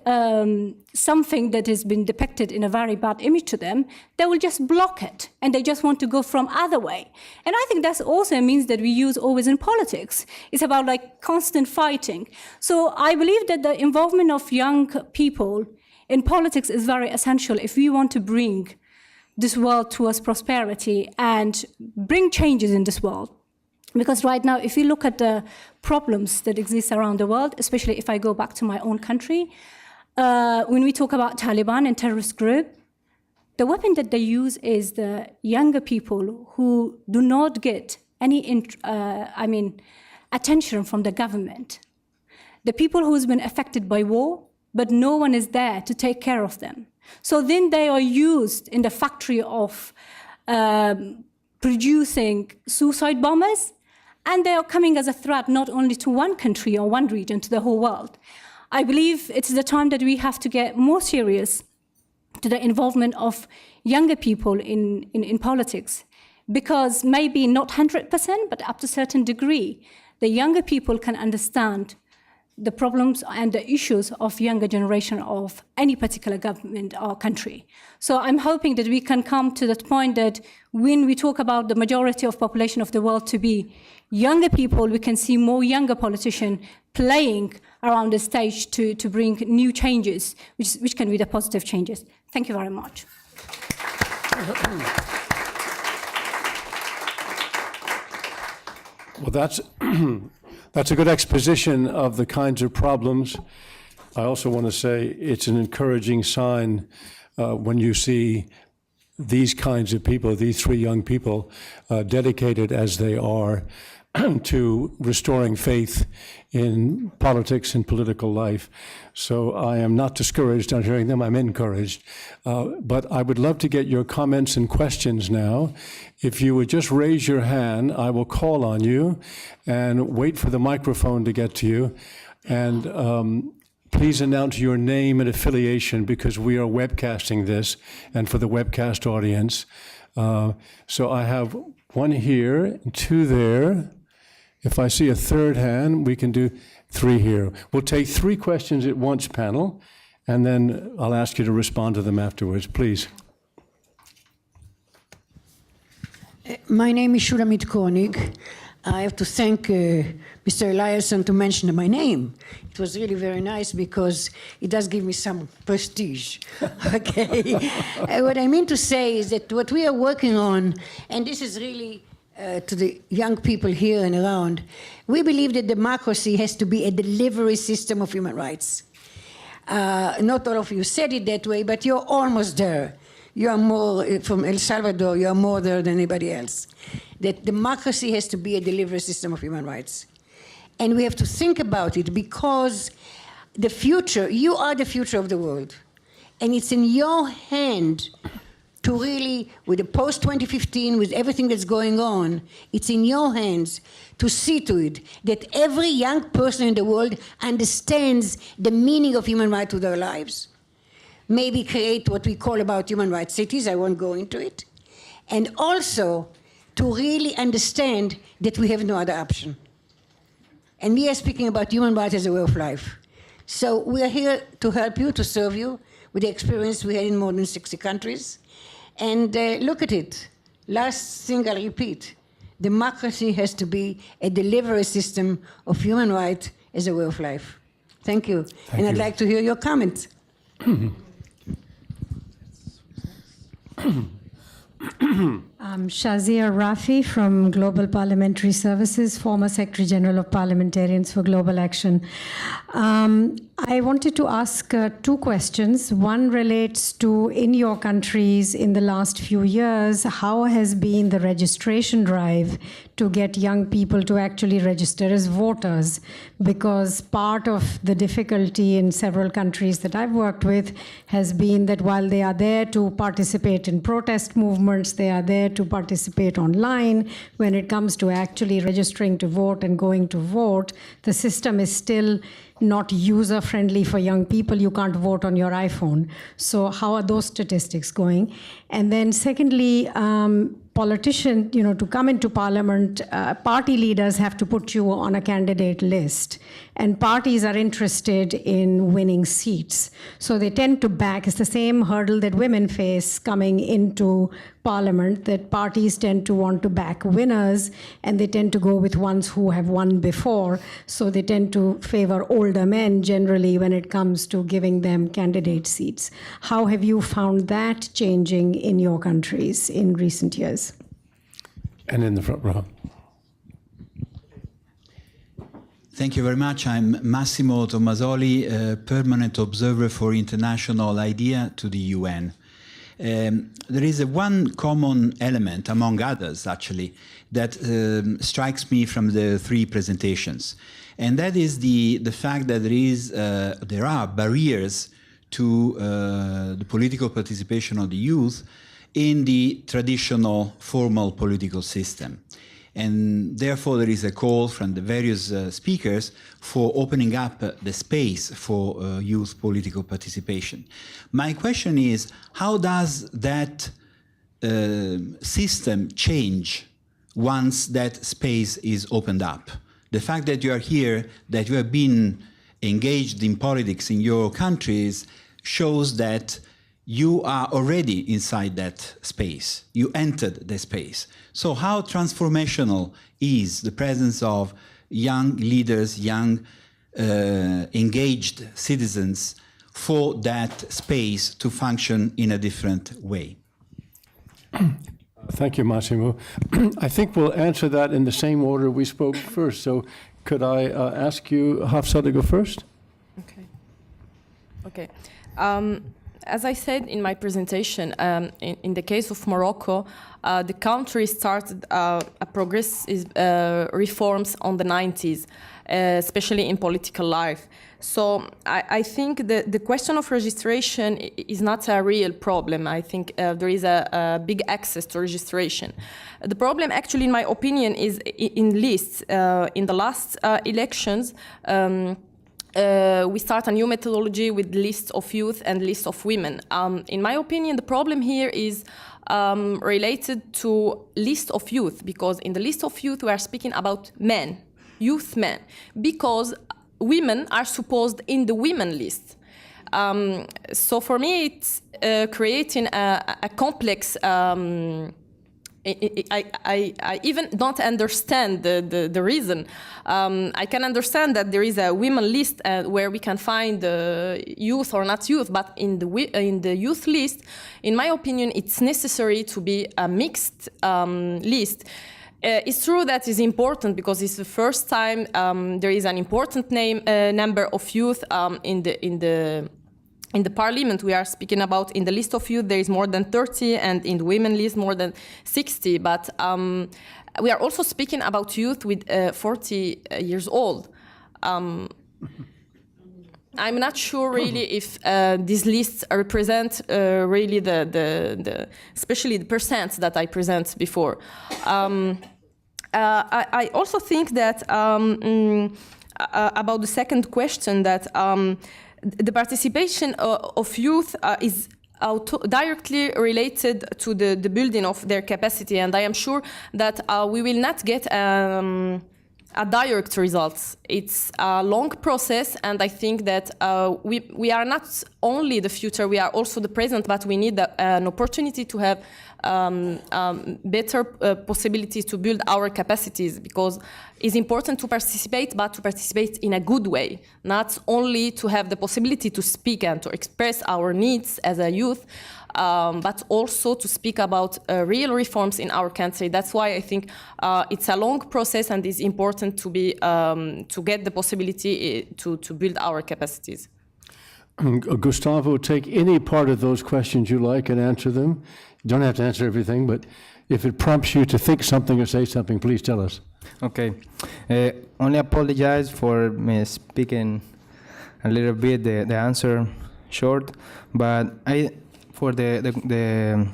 something that has been depicted in a very bad image to them, they will just block it, and they just want to go from other way. And I think that's also a means that we use always in politics. It's about constant fighting. So I believe that the involvement of young people in politics is very essential if we want to bring this world towards prosperity and bring changes in this world. Because right now, if you look at the problems that exist around the world, especially if I go back to my own country, when we talk about Taliban and terrorist group, the weapon that they use is the younger people who do not get any attention from the government. The people who's been affected by war, but no one is there to take care of them. So then they are used in the factory of producing suicide bombers, and they are coming as a threat not only to one country or one region, to the whole world. I believe it's the time that we have to get more serious to the involvement of younger people in politics, because maybe not 100%, but up to a certain degree, the younger people can understand the problems and the issues of younger generation of any particular government or country. So I'm hoping that we can come to that point that when we talk about the majority of population of the world to be younger people, we can see more younger politicians playing around the stage to bring new changes, which can be the positive changes. Thank you very much. Well, that's a good exposition of the kinds of problems. I also want to say it's an encouraging sign when you see these kinds of people, these three young people, dedicated as they are to restoring faith in politics and political life. So I am not discouraged on hearing them, I'm encouraged. But I would love to get your comments and questions now. If you would just raise your hand, I will call on you and wait for the microphone to get to you. And please announce your name and affiliation, because we are webcasting this and for the webcast audience. So I have one here, two there. If I see a third hand, we can do three here. We'll take three questions at once, panel, and then I'll ask you to respond to them afterwards. Please. My name is Shulamit Koenig. I have to thank Mr. Eliasson to mention my name. It was really very nice because it does give me some prestige. Okay. What I mean to say is that what we are working on, and this is really to the young people here and around, we believe that democracy has to be a delivery system of human rights. Not all of you said it that way, but you're almost there. You are more, from El Salvador, you are more there than anybody else. That democracy has to be a delivery system of human rights. And we have to think about it because the future, you are the future of the world. And it's in your hand to really, with the post-2015, with everything that's going on, it's in your hands to see to it that every young person in the world understands the meaning of human rights to their lives. Maybe create what we call about human rights cities, I won't go into it. And also to really understand that we have no other option. And we are speaking about human rights as a way of life. So we are here to help you, to serve you, with the experience we had in more than 60 countries. And look at it. Last thing I'll repeat. Democracy has to be a delivery system of human rights as a way of life. Thank you. And I'd like to hear your comments. Shazia Rafi from Global Parliamentary Services, former Secretary General of Parliamentarians for Global Action. I wanted to ask two questions. One relates to, in your countries in the last few years, how has been the registration drive to get young people to actually register as voters? Because part of the difficulty in several countries that I've worked with has been that while they are there to participate in protest movements, they are there to participate online. When it comes to actually registering to vote and going to vote, the system is still not user-friendly for young people. You can't vote on your iPhone. So how are those statistics going? And then secondly, politicians, to come into parliament, party leaders have to put you on a candidate list. And parties are interested in winning seats. So they tend to back, it's the same hurdle that women face coming into parliament, that parties tend to want to back winners, and they tend to go with ones who have won before. So they tend to favor older men generally when it comes to giving them candidate seats. How have you found that changing in your countries in recent years? And in the front row. Thank you very much. I'm Massimo Tommasoli, a permanent observer for international IDEA to the UN. There is one common element, among others actually, that strikes me from the three presentations. And that is the fact that there are barriers to the political participation of the youth in the traditional formal political system. And therefore there is a call from the various speakers for opening up the space for youth political participation. My question is, how does that system change once that space is opened up? The fact that you are here, that you have been engaged in politics in your countries, shows that you are already inside that space. You entered the space. So how transformational is the presence of young leaders, young engaged citizens for that space to function in a different way? Thank you, Massimo. I think we'll answer that in the same order we spoke first. So could I ask you, Hafsa, to go first? Okay. As I said in my presentation, in the case of Morocco, the country started progressive reforms on the 90s, especially in political life. So I think the question of registration is not a real problem. I think there is a big access to registration. The problem, actually, in my opinion, is in lists. In the last elections, we start a new methodology with lists of youth and lists of women. In my opinion, the problem here is related to list of youth, because in the list of youth we are speaking about men, youth men, because women are supposed in the women list. So for me, it's creating a complex. I even don't understand the reason. I can understand that there is a women list where we can find youth or not youth, but in the youth list, in my opinion, it's necessary to be a mixed list. It's true that is important because it's the first time there is an important number of youth in in the parliament, we are speaking about, in the list of youth, there is more than 30, and in the women list, more than 60. But we are also speaking about youth with 40 years old. I'm not sure really if these lists represent really especially the percent that I present before. I also think that about the second question, that the participation of youth is directly related to the building of their capacity, and I am sure that we will not get a direct results. It's a long process, and I think that we are not only the future, we are also the present, but we need an opportunity to have better possibilities to build our capacities, because it's important to participate, but to participate in a good way, not only to have the possibility to speak and to express our needs as a youth, but also to speak about real reforms in our country. That's why I think it's a long process, and it's important to be to get the possibility to build our capacities. Gustavo, take any part of those questions you like and answer them. You don't have to answer everything, but if it prompts you to think something or say something, please tell us. Okay. Only apologize for me speaking a little bit the answer short, but for the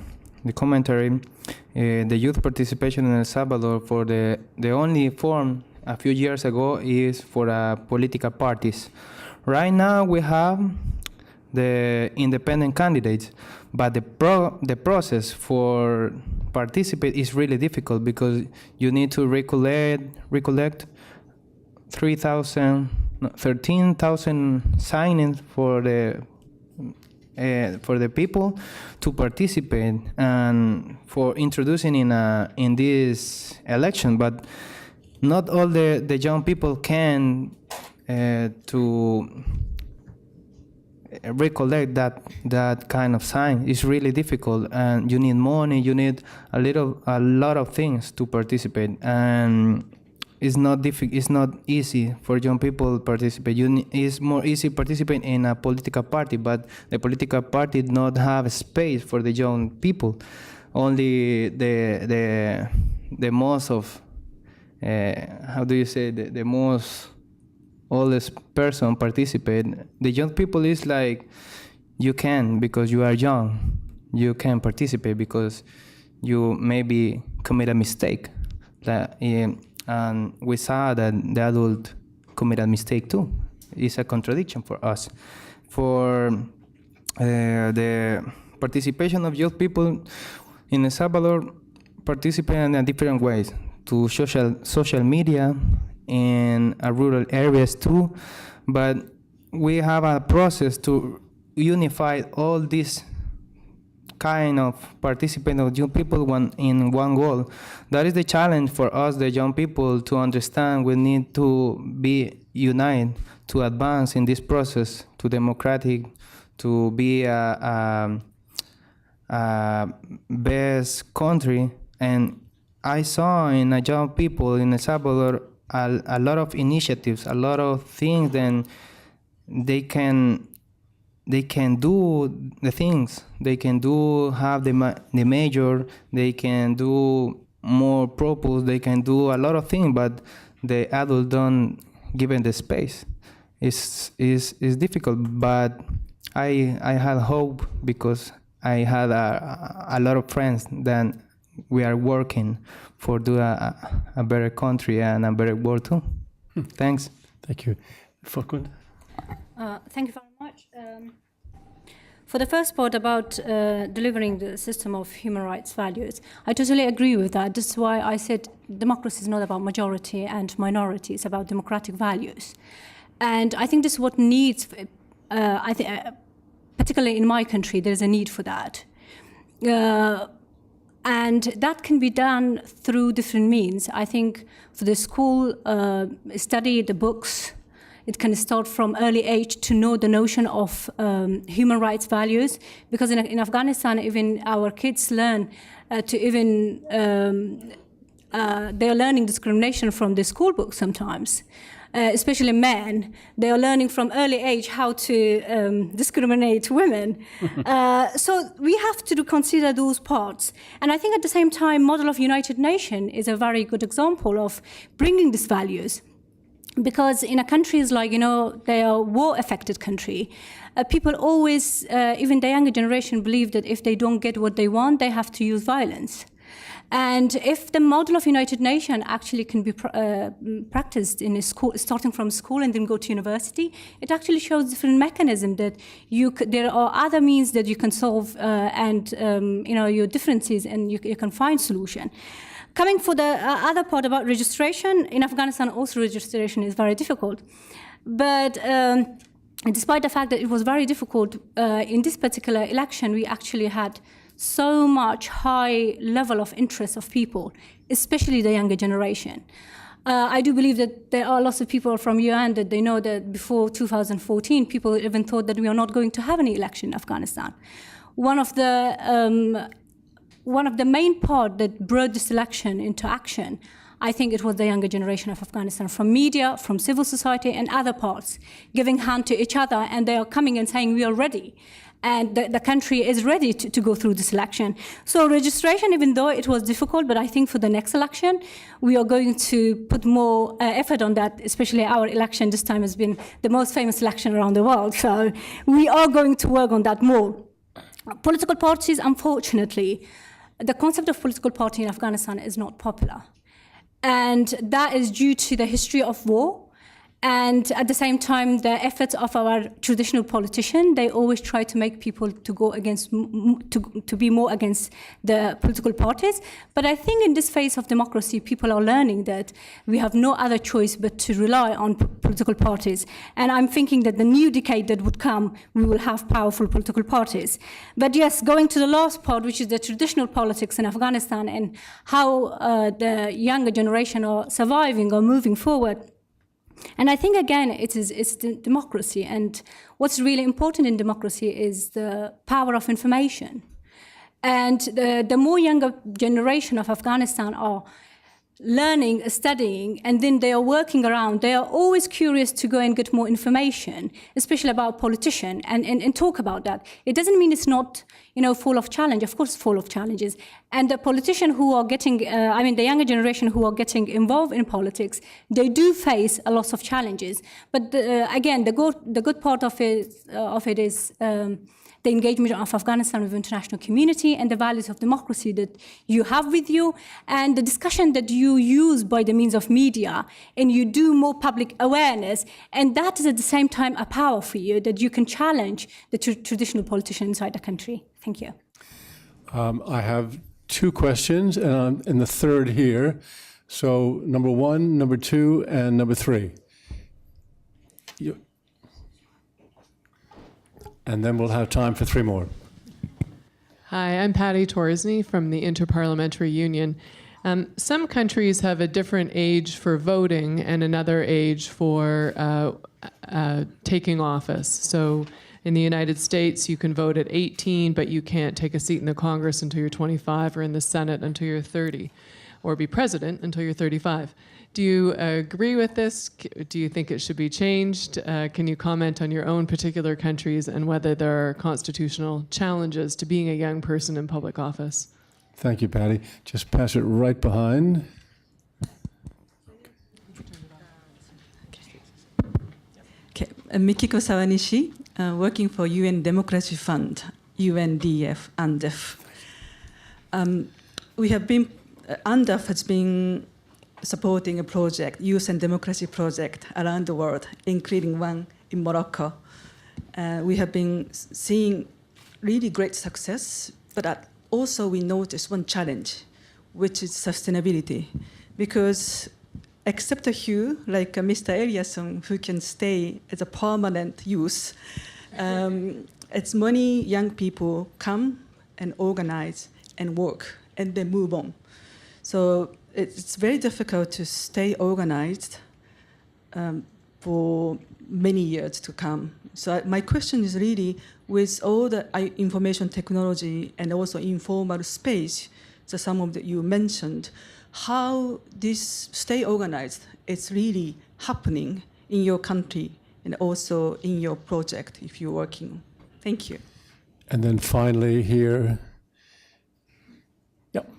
commentary, the youth participation in El Salvador, for the only form a few years ago is for political parties. Right now we have the independent candidates, but the process for participate is really difficult, because you need to recollect 13,000 signings for the people to participate and for introducing in this election. But not all the young people can to recollect that kind of sign. It's really difficult, and you need money, you need a lot of things to participate, and it's not easy for young people to participate. It's more easy to participate in a political party, but the political party does not have space for the young people. Only the most of how do you say, the most oldest person participate. The young people is like, you can, because you are young, you can participate because you maybe commit a mistake. And we saw that the adult commit a mistake too. It's a contradiction for us. For the participation of young people in El Salvador, participate in different ways, to social media, in rural areas too, but we have a process to unify all these kind of participants of young people in one goal. That is the challenge for us, the young people, to understand we need to be united to advance in this process, to democratic, to be a best country. And I saw in the young people in El Salvador a lot of initiatives, a lot of things, and they can do the things. They can have the major, they can do more purpose, they can do a lot of things, but the adult don't give them the space. It's difficult, but I had hope, because I had a lot of friends that we are working for do a better country and a better world too. Thanks. Thank you. Fakund? Thank you very much. For the first part about delivering the system of human rights values, I totally agree with that. That's why I said democracy is not about majority and minority, it's about democratic values. And I think this is what needs, particularly in my country, there is a need for that. And that can be done through different means. I think for the school, study the books. It can start from early age to know the notion of human rights values, because in Afghanistan, even our kids learn to even they are learning discrimination from the school book sometimes. Especially men, they are learning from early age how to discriminate women. So we have to consider those parts. And I think at the same time, model of United Nations is a very good example of bringing these values. Because in a countries like, they are war-affected country, people always, even the younger generation, believe that if they don't get what they want, they have to use violence. And if the model of United Nations actually can be practiced in a school, starting from school and then go to university, it actually shows different mechanisms that there are other means that you can solve your differences, and you can find solution. Coming for the other part about registration, in Afghanistan also registration is very difficult. But despite the fact that it was very difficult, in this particular election we actually had so much high level of interest of people, especially the younger generation. I do believe that there are lots of people from UN that they know that before 2014, people even thought that we are not going to have any election in Afghanistan. One of the main part that brought this election into action, I think it was the younger generation of Afghanistan, from media, from civil society and other parts, giving hand to each other, and they are coming and saying we are ready. And the country is ready to go through this election. So registration, even though it was difficult, but I think for the next election, we are going to put more effort on that, especially our election this time has been the most famous election around the world. So we are going to work on that more. Political parties, unfortunately, the concept of political party in Afghanistan is not popular. And that is due to the history of war. And at the same time, the efforts of our traditional politicians, they always try to make people to go against, to be more against the political parties. But I think in this phase of democracy, people are learning that we have no other choice but to rely on political parties. And I'm thinking that the new decade that would come, we will have powerful political parties. But yes, going to the last part, which is the traditional politics in Afghanistan and how the younger generation are surviving or moving forward. And I think, again, it's the democracy. And what's really important in democracy is the power of information. And the more younger generation of Afghanistan are learning, studying, and then they are working around, they are always curious to go and get more information, especially about politicians, and talk about that. It doesn't mean it's not, full of challenge. Of course, full of challenges. And the politicians who are getting, the younger generation who are getting involved in politics, they do face a lot of challenges. But again, the good part of it is the engagement of Afghanistan with the international community and the values of democracy that you have with you, and the discussion that you use by the means of media, and you do more public awareness, and that is at the same time a power for you that you can challenge the traditional politicians inside the country. Thank you. I have two questions, and the third here. So number one, number two, and number three. And then we'll have time for three more. Hi, I'm Patty Torsney from the Inter-Parliamentary Union. Some countries have a different age for voting and another age for taking office. So in the United States, you can vote at 18, but you can't take a seat in the Congress until you're 25, or in the Senate until you're 30, or be president until you're 35. Do you agree with this? Do you think it should be changed? Can you comment on your own particular countries and whether there are constitutional challenges to being a young person in public office? Thank you, Patty. Just pass it right behind. Okay. Mikiko Sawanishi, working for UN Democracy Fund, UNDF, UNDEF. We have been, UNDEF has been supporting a project, Youth and Democracy project around the world, including one in Morocco. We have been seeing really great success, but also we noticed one challenge, which is sustainability. Because except a few, like Mr. Eliasson, who can stay as a permanent youth, as many young people come and organize and work, and then move on. So it's very difficult to stay organized for many years to come. So my question is really, with all the information technology and also informal space, so some of that you mentioned, how this stay organized is really happening in your country and also in your project if you're working. Thank you. And then finally here. Yep.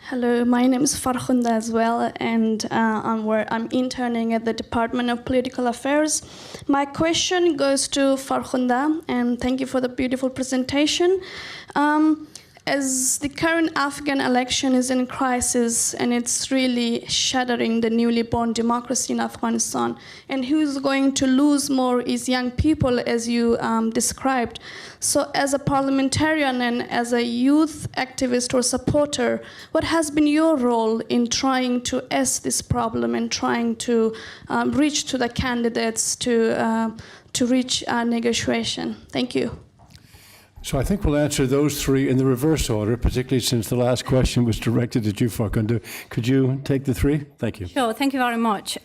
Hello, my name is Farhunda as well, and I'm interning at the Department of Political Affairs. My question goes to Farhunda, and thank you for the beautiful presentation. As the current Afghan election is in crisis and it's really shattering the newly born democracy in Afghanistan, and who's going to lose more is young people, as you described. So as a parliamentarian and as a youth activist or supporter, what has been your role in trying to ease this problem and trying to reach to the candidates to reach a negotiation? Thank you. So I think we'll answer those three in the reverse order, particularly since the last question was directed at you, Farhunda. Could you take the three? Thank you. Sure, thank you very much.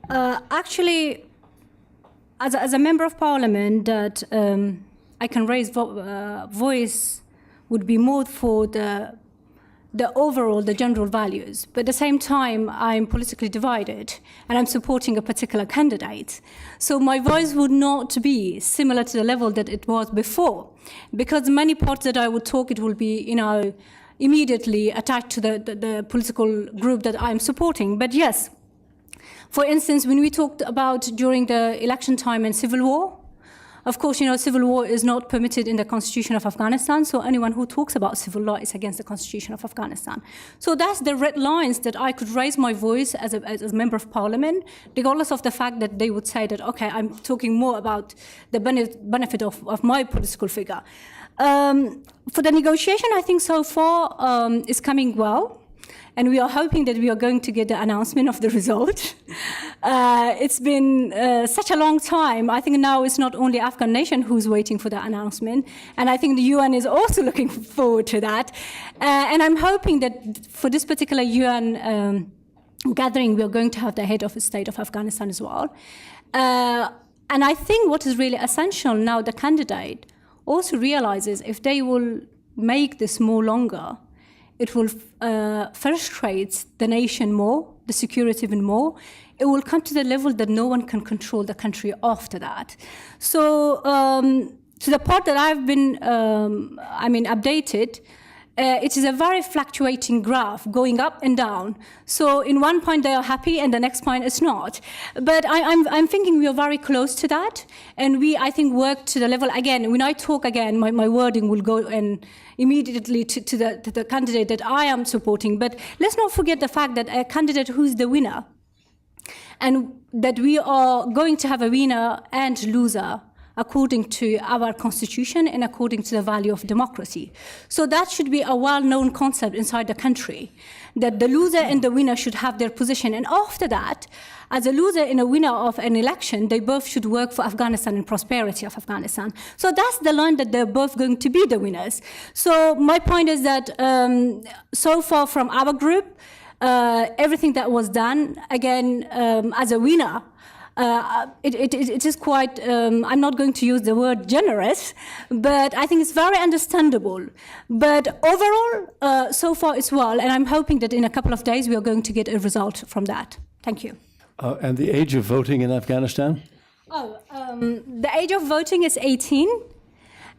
Actually, as a member of parliament, that I can raise voice would be more for the overall, the general values. But at the same time, I'm politically divided and I'm supporting a particular candidate. So my voice would not be similar to the level that it was before, because many parts that I would talk, it will be, immediately attached to the political group that I'm supporting. But yes, for instance, when we talked about during the election time and civil war, of course, civil war is not permitted in the Constitution of Afghanistan, so anyone who talks about civil law is against the Constitution of Afghanistan. So that's the red lines that I could raise my voice as a member of parliament, regardless of the fact that they would say that, okay, I'm talking more about the benefit of my political figure. For the negotiation, I think so far is coming well. And we are hoping that we are going to get the announcement of the result. It's been such a long time. I think now it's not only Afghan nation who's waiting for the announcement, and I think the UN is also looking forward to that. And I'm hoping that for this particular UN gathering, we are going to have the head of the state of Afghanistan as well. And I think what is really essential now, the candidate also realizes if they will make this more longer, it will frustrate the nation more, the security even more. It will come to the level that no one can control the country after that. So to the part that I've been, updated, it is a very fluctuating graph going up and down. So in one point they are happy and the next point it's not. But I'm thinking we are very close to that. And we, I think, work to the level, again, when I talk again, my wording will go and immediately to the candidate that I am supporting. But let's not forget the fact that a candidate who's the winner, and that we are going to have a winner and loser according to our constitution and according to the value of democracy. So that should be a well-known concept inside the country, that the loser and the winner should have their position. And after that, as a loser and a winner of an election, they both should work for Afghanistan and prosperity of Afghanistan. So that's the line that they're both going to be the winners. So my point is that so far from our group, everything that was done, again, as a winner, it is quite, I'm not going to use the word generous, but I think it's very understandable. But overall, so far it's well, and I'm hoping that in a couple of days we are going to get a result from that. Thank you. And the age of voting in Afghanistan? The age of voting is 18.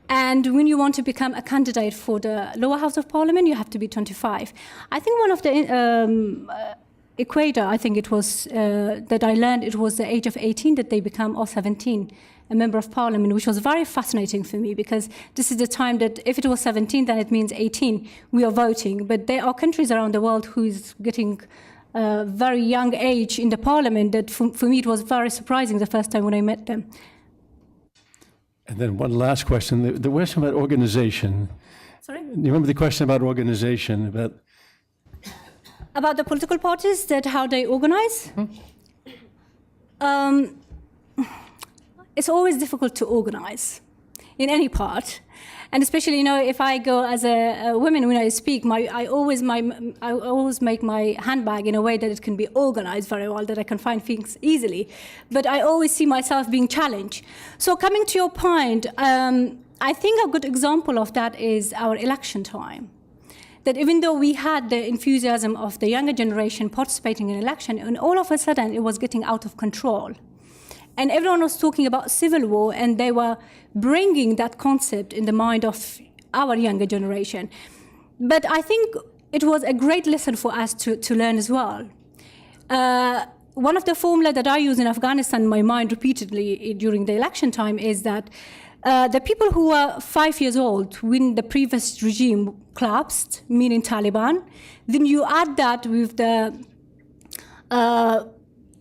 And when you want to become a candidate for the lower house of parliament, you have to be 25. I think one of the Equator, I think it was, that I learned it was the age of 18 that they become, or 17, a member of parliament, which was very fascinating for me, because this is the time that if it was 17, then it means 18, we are voting. But there are countries around the world who is getting a very young age in the parliament that for me it was very surprising the first time when I met them. And then one last question, the question about organization. Sorry? You remember the question about organization, about the political parties, that how they organize? It's always difficult to organize in any part. And especially, if I go as a woman, when I speak, I always make my handbag in a way that it can be organized very well, that I can find things easily. But I always see myself being challenged. So coming to your point, I think a good example of that is our election time. That even though we had the enthusiasm of the younger generation participating in election, and all of a sudden it was getting out of control. And everyone was talking about civil war, and they were bringing that concept in the mind of our younger generation. But I think it was a great lesson for us to learn as well. One of the formula that I use in Afghanistan in my mind repeatedly during the election time is that the people who were 5 years old when the previous regime collapsed, meaning Taliban, then you add that with the,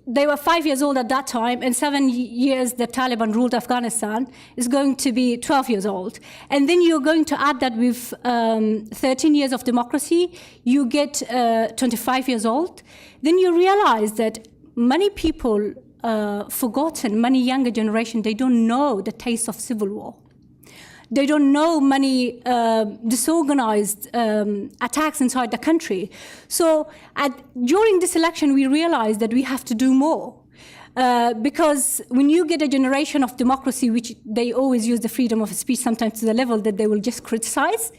they were 5 years old at that time, and 7 years that Taliban ruled Afghanistan is going to be 12 years old. And then you're going to add that with 13 years of democracy, you get 25 years old. Then you realize that many people forgotten, many younger generation, they don't know the taste of civil war. They don't know many disorganized attacks inside the country. So during this election, we realized that we have to do more. Because when you get a generation of democracy, which they always use the freedom of speech sometimes to the level that they will just criticize,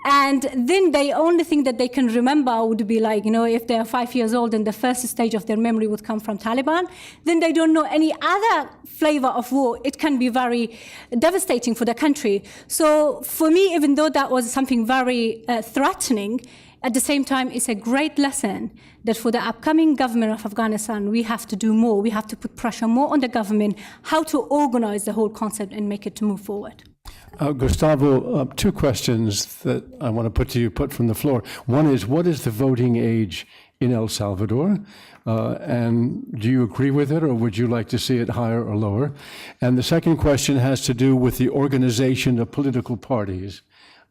and then the only thing that they can remember would be like, if they're 5 years old and the first stage of their memory would come from Taliban, then they don't know any other flavor of war. It can be very devastating for the country. So for me, even though that was something very threatening, at the same time, it's a great lesson that for the upcoming government of Afghanistan, we have to do more. We have to put pressure more on the government, how to organize the whole concept and make it to move forward. Gustavo, two questions that I want to put from the floor. One is, what is the voting age in El Salvador? And do you agree with it, or would you like to see it higher or lower? And the second question has to do with the organization of political parties.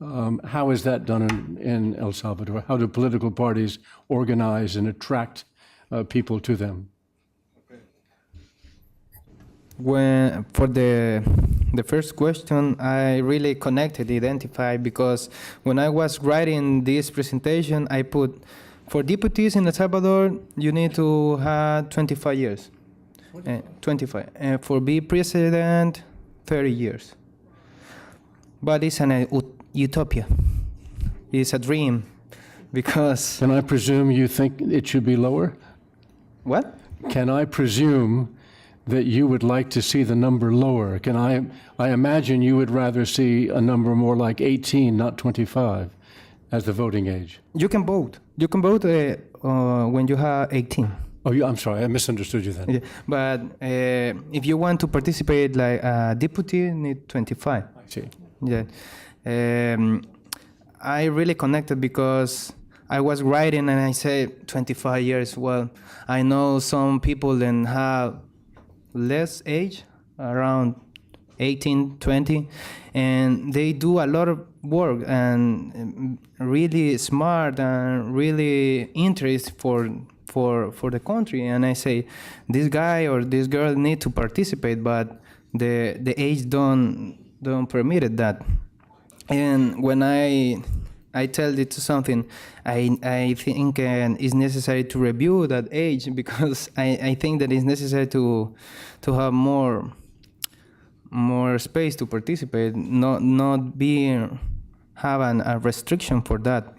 How is that done in El Salvador? How do political parties organize and attract people to them? For the first question, I really identified, because when I was writing this presentation, I put, for deputies in El Salvador, you need to have 25 years. 25. And for be president, 30 years. But it's an utopia. It's a dream, because... Can I presume you think it should be lower? What? Can I presume that you would like to see the number lower? Can I imagine you would rather see a number more like 18, not 25, as the voting age? You can vote. You can vote when you have 18. Oh, I'm sorry, I misunderstood you then. Yeah, but if you want to participate like a deputy, you need 25. I see. Yeah. I really connected because I was writing and I said 25 years. Well, I know some people then have less age, around 18, 20, and they do a lot of work and really smart and really interest for the country. And I say, this guy or this girl need to participate, but the age don't permit that. And when I tell it to something, I think it's necessary to review that age, because I think that it's necessary to have more space to participate, not have a restriction for that.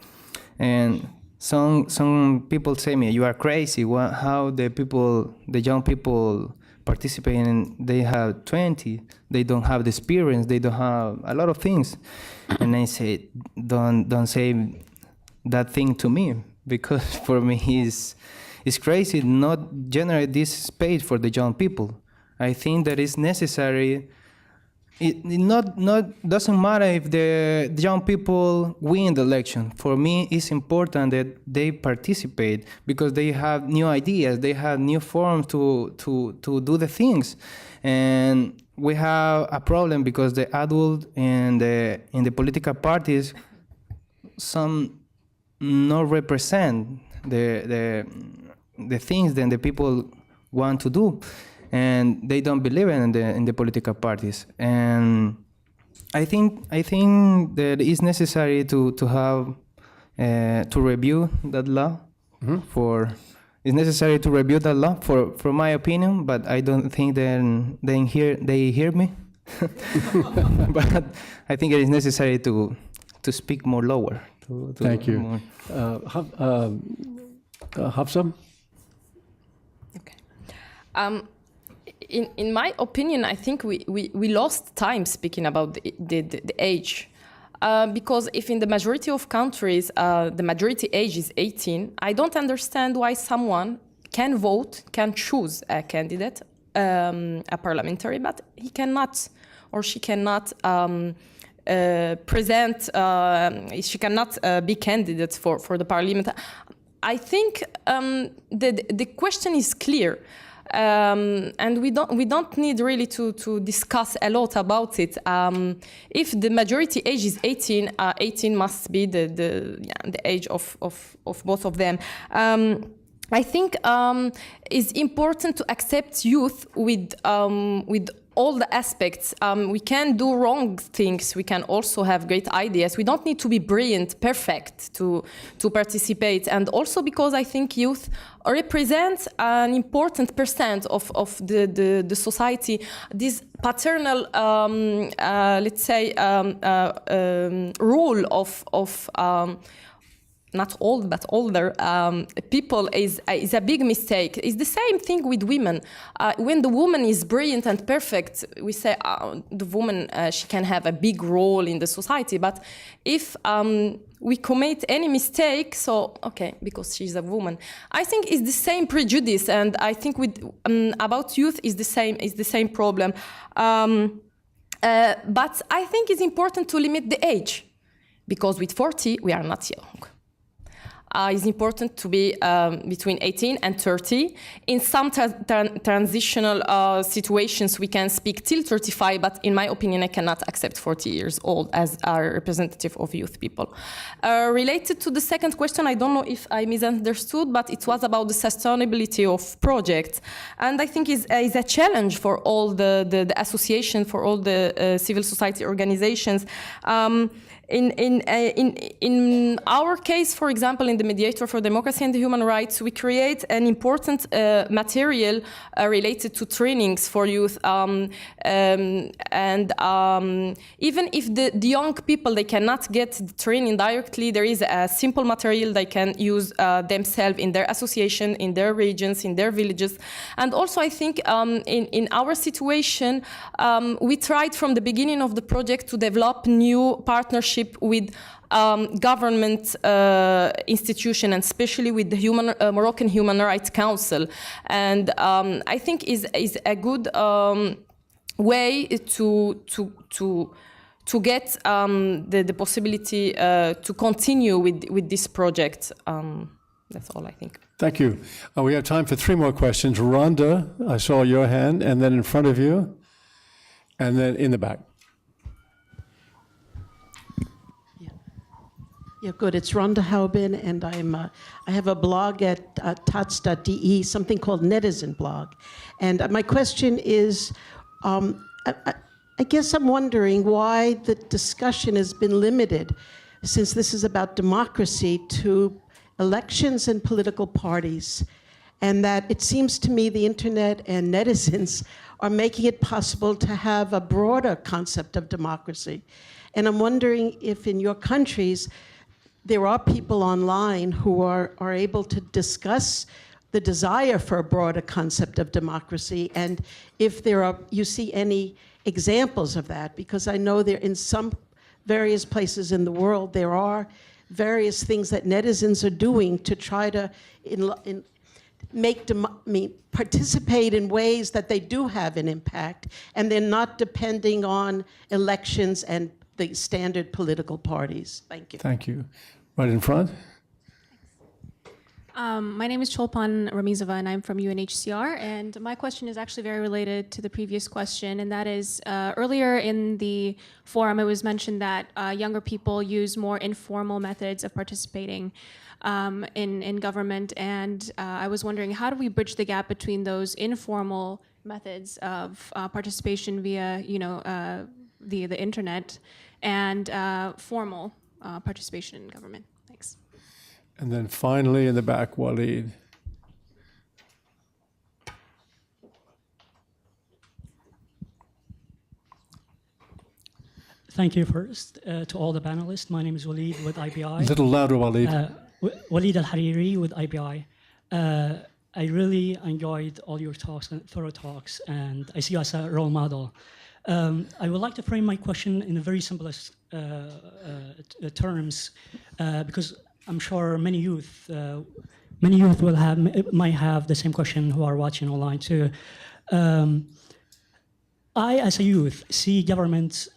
And some people say me, you are crazy. How the young people participate, and they have 20, they don't have the experience, they don't have a lot of things. And I say, don't say that thing to me, because for me it's crazy not generate this space for the young people. I think that it's necessary. It doesn't matter if the young people win the election. For me, it's important that they participate, because they have new ideas, they have new forms to do the things. And we have a problem because the adult in the political parties, some not represent the things that the people want to do, and they don't believe in the political parties. And I think that it's necessary to have to review that law. Mm-hmm. It's necessary to review that law for my opinion, but I don't think they hear me. But I think it is necessary to speak more lower. Thank you. Hafsa? Okay. In my opinion, I think we lost time speaking about the age. Because if in the majority of countries, the majority age is 18, I don't understand why someone can vote, can choose a candidate, a parliamentary, but he cannot or she cannot she cannot be candidate for the parliament. I think the question is clear. And we don't need really to discuss a lot about it. If the majority age is 18, 18 must be the age of both of them. I think it's important to accept youth with all the aspects. We can do wrong things. We can also have great ideas. We don't need to be brilliant, perfect to participate. And also because I think youth represents an important percent of the society. This paternal, let's say, rule of not old but older people is a big mistake. It's the same thing with women. When the woman is brilliant and perfect, we say the woman she can have a big role in the society. But if we commit any mistake, so okay, because she's a woman, I think it's the same prejudice, and I think with about youth is the same problem. But I think it's important to limit the age, because with 40 we are not young. It's important to be between 18 and 30. In some transitional situations, we can speak till 35, but in my opinion, I cannot accept 40 years old as a representative of youth people. Related to the second question, I don't know if I misunderstood, but it was about the sustainability of projects. And I think is a challenge for all the association, for all the civil society organizations. In our case, for example, in the Mediator for Democracy and Human Rights, we create an important material related to trainings for youth. Even if the young people, they cannot get the training directly, there is a simple material they can use themselves in their association, in their regions, in their villages. And also, I think in our situation, we tried from the beginning of the project to develop new partnerships with government institution, and especially with the Moroccan Human Rights Council. And I think is a good way to get the possibility to continue with this project. That's all I think. Thank you. We have time for 3 more questions. Rhonda, I saw your hand, and then in front of you, and then in the back. Yeah, good. It's Rhonda Haubin, and I have a blog at tats.de, something called Netizen Blog. And my question is, I guess I'm wondering why the discussion has been limited, since this is about democracy, to elections and political parties, and that it seems to me the internet and netizens are making it possible to have a broader concept of democracy. And I'm wondering if in your countries, there are people online who are able to discuss the desire for a broader concept of democracy, and if you see any examples of that, because I know there in some various places in the world, there are various things that netizens are doing to try to participate in ways that they do have an impact, and they're not depending on elections and the standard political parties. Thank you. Thank you. Right in front. My name is Cholpan Ramizova, and I'm from UNHCR. And my question is actually very related to the previous question, and that is earlier in the forum, it was mentioned that younger people use more informal methods of participating in government. And I was wondering, how do we bridge the gap between those informal methods of participation via, the internet and formal participation in government? Thanks. And then finally in the back, Waleed. thank you first to all the panelists. My name is Walid with IBI. A little louder, Walid. Walid Al-Hariri with IBI. I really enjoyed all your talks, thorough talks, and I see you as a role model. I would like to frame my question in the very simplest terms, because I'm sure many youth might have the same question who are watching online too. I, as a youth, see governments,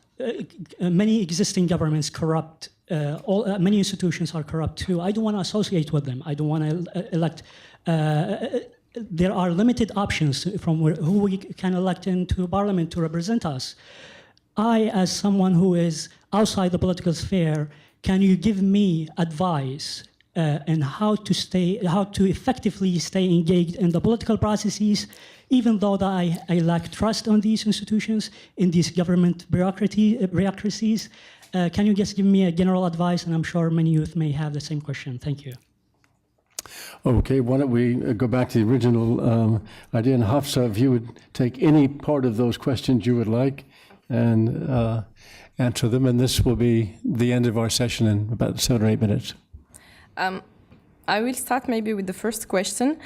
many existing governments corrupt. Many institutions are corrupt too. I don't want to associate with them. I don't want to elect. There are limited options from who we can elect into parliament to represent us. I, as someone who is outside the political sphere, can you give me advice on how to effectively stay engaged in the political processes, even though that I lack trust on these institutions, in these government bureaucracies? Can you just give me a general advice? And I'm sure many youth may have the same question. Thank you. Okay, why don't we go back to the original idea, and Hafsa, if you would take any part of those questions you would like and answer them, and this will be the end of our session in about 7 or 8 minutes. I will start maybe with the first question.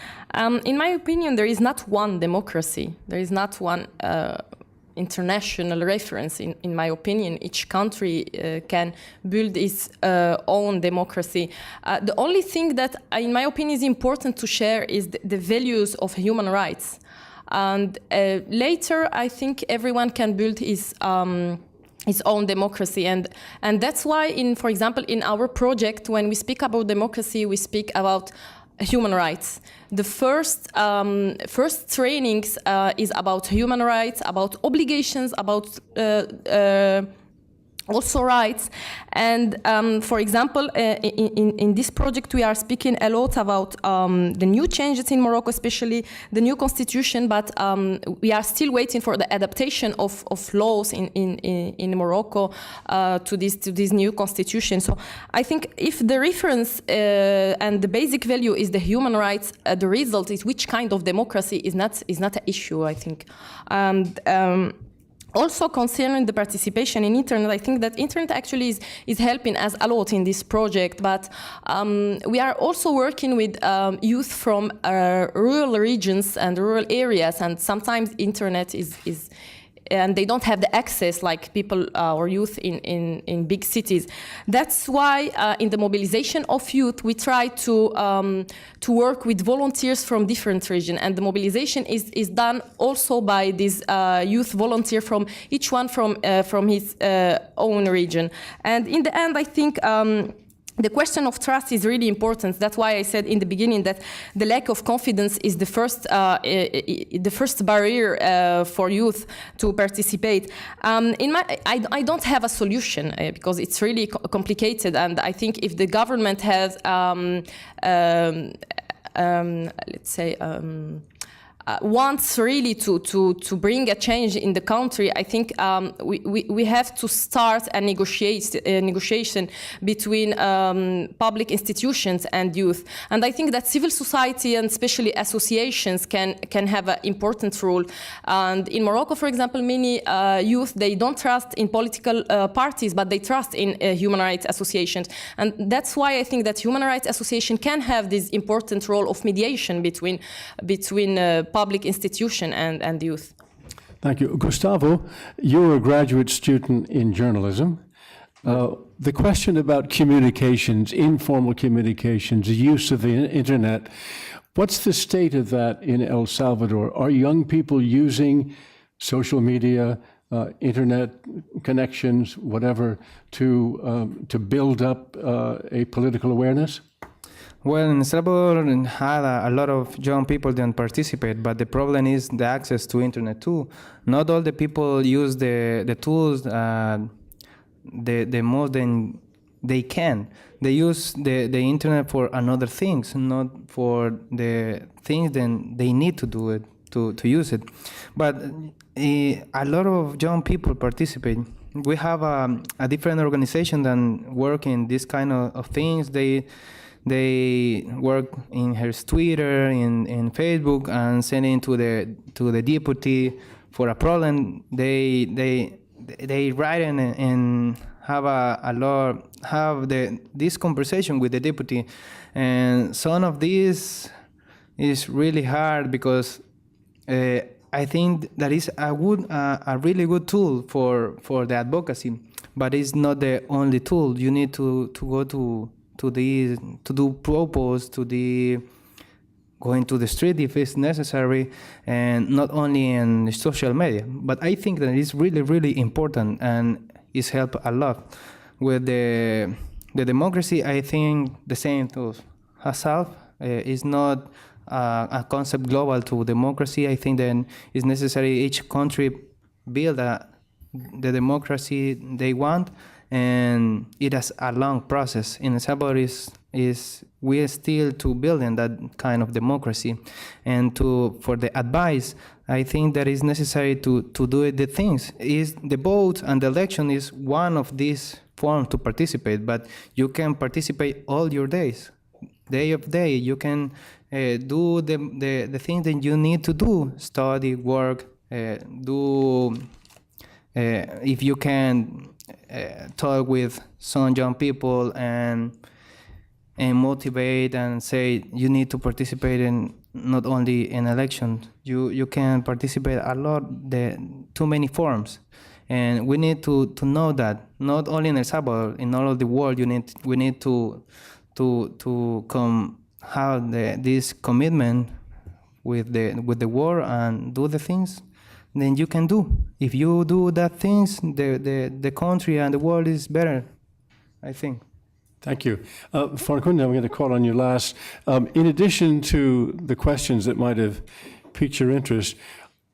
In my opinion, there is not one democracy. There is not one international reference, in my opinion. Each country can build its own democracy. The only thing that, in my opinion, is important to share is the values of human rights. And later, I think everyone can build his own democracy, and that's why, for example, in our project, when we speak about democracy, we speak about human rights. The first trainings is about human rights, about obligations, about also rights. And for example, in this project, we are speaking a lot about the new changes in Morocco, especially the new constitution, but we are still waiting for the adaptation of laws in Morocco to this new constitution. So I think if the reference and the basic value is the human rights, the result is which kind of democracy is not an issue, I think. Also concerning the participation in internet, I think that internet actually is helping us a lot in this project, but we are also working with youth from rural regions and rural areas, and sometimes internet is and they don't have the access like people or youth in big cities. That's why in the mobilization of youth, we try to work with volunteers from different regions, and the mobilization is done also by this youth volunteer from each one from his own region. And in the end, I think the question of trust is really important. That's why I said in the beginning that the lack of confidence is the first barrier for youth to participate. I don't have a solution because it's really complicated, and I think if the government has, let's say, wants really to bring a change in the country, I think we have to start a negotiation between public institutions and youth. And I think that civil society and especially associations can have an important role. And in Morocco, for example, many youth, they don't trust in political parties, but they trust in human rights associations. And that's why I think that human rights association can have this important role of mediation between public institution and youth. Thank you. Gustavo, you're a graduate student in journalism. The question about communications, informal communications, the use of the internet, what's the state of that in El Salvador? Are young people using social media, internet connections, whatever, to build up a political awareness? Well, in El Salvador had a lot of young people didn't participate, but the problem is the access to internet too. Not all the people use the tools the most than they can. They use the internet for another things, not for the things that they need to do it, to use it. But a lot of young people participate. We have a different organization that work in this kind of things. They work in her Twitter, in Facebook, and sending to the deputy for a problem. They they write and have this conversation with the deputy, and some of this is really hard because I think that is a really good tool for the advocacy, but it's not the only tool. You need to go to do propose going to the street if it's necessary, and not only in social media. But I think that it's really, really important, and it's helped a lot. With the democracy, I think the same tools. Herself is not a concept global to democracy. I think that it's necessary each country build the democracy they want, and it is a long process. In El Salvador, we are still to building that kind of democracy, and for the advice, I think that is necessary to do the things. Is the vote and the election is one of these forms to participate, but you can participate all your days, day of day. You can do the things that you need to do, study, work, if you can talk with some young people and motivate and say you need to participate in not only in elections. You can participate a lot, too many forms, and we need to know that not only in El Salvador, in all of the world, we need to have this commitment with the war and do the things. Then you can do. If you do that things, the country and the world is better, I think. Thank you. Farkunda, I'm going to call on you last. In addition to the questions that might have piqued your interest,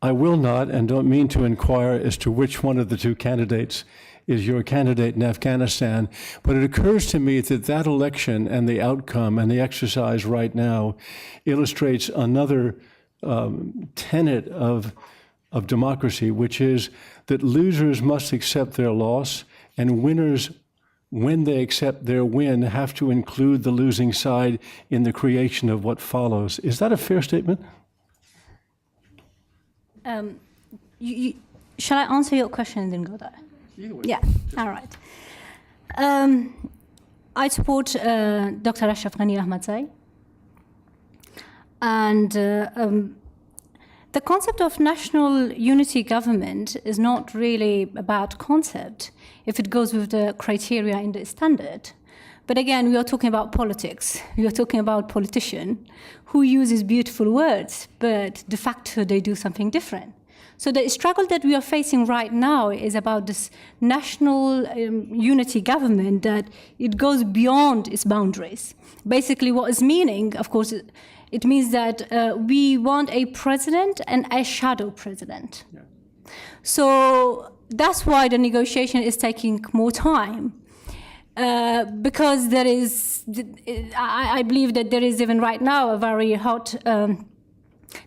I will not and don't mean to inquire as to which one of the two candidates is your candidate in Afghanistan, but it occurs to me that election and the outcome and the exercise right now illustrates another tenet of democracy, which is that losers must accept their loss, and winners, when they accept their win, have to include the losing side in the creation of what follows. Is that a fair statement? Shall I answer your question and then go there? Either way. Yeah, all right. I support Dr. Ashraf Ghani Ahmadzai. And the concept of national unity government is not really a bad concept if it goes with the criteria in the standard. But again, we are talking about politics. We are talking about politicians who uses beautiful words, but de facto they do something different. So the struggle that we are facing right now is about this national unity government that it goes beyond its boundaries. Basically what is meaning, of course, it means that we want a president and a shadow president. Yeah. So that's why the negotiation is taking more time. Because there is, I believe that there is even right now a very hot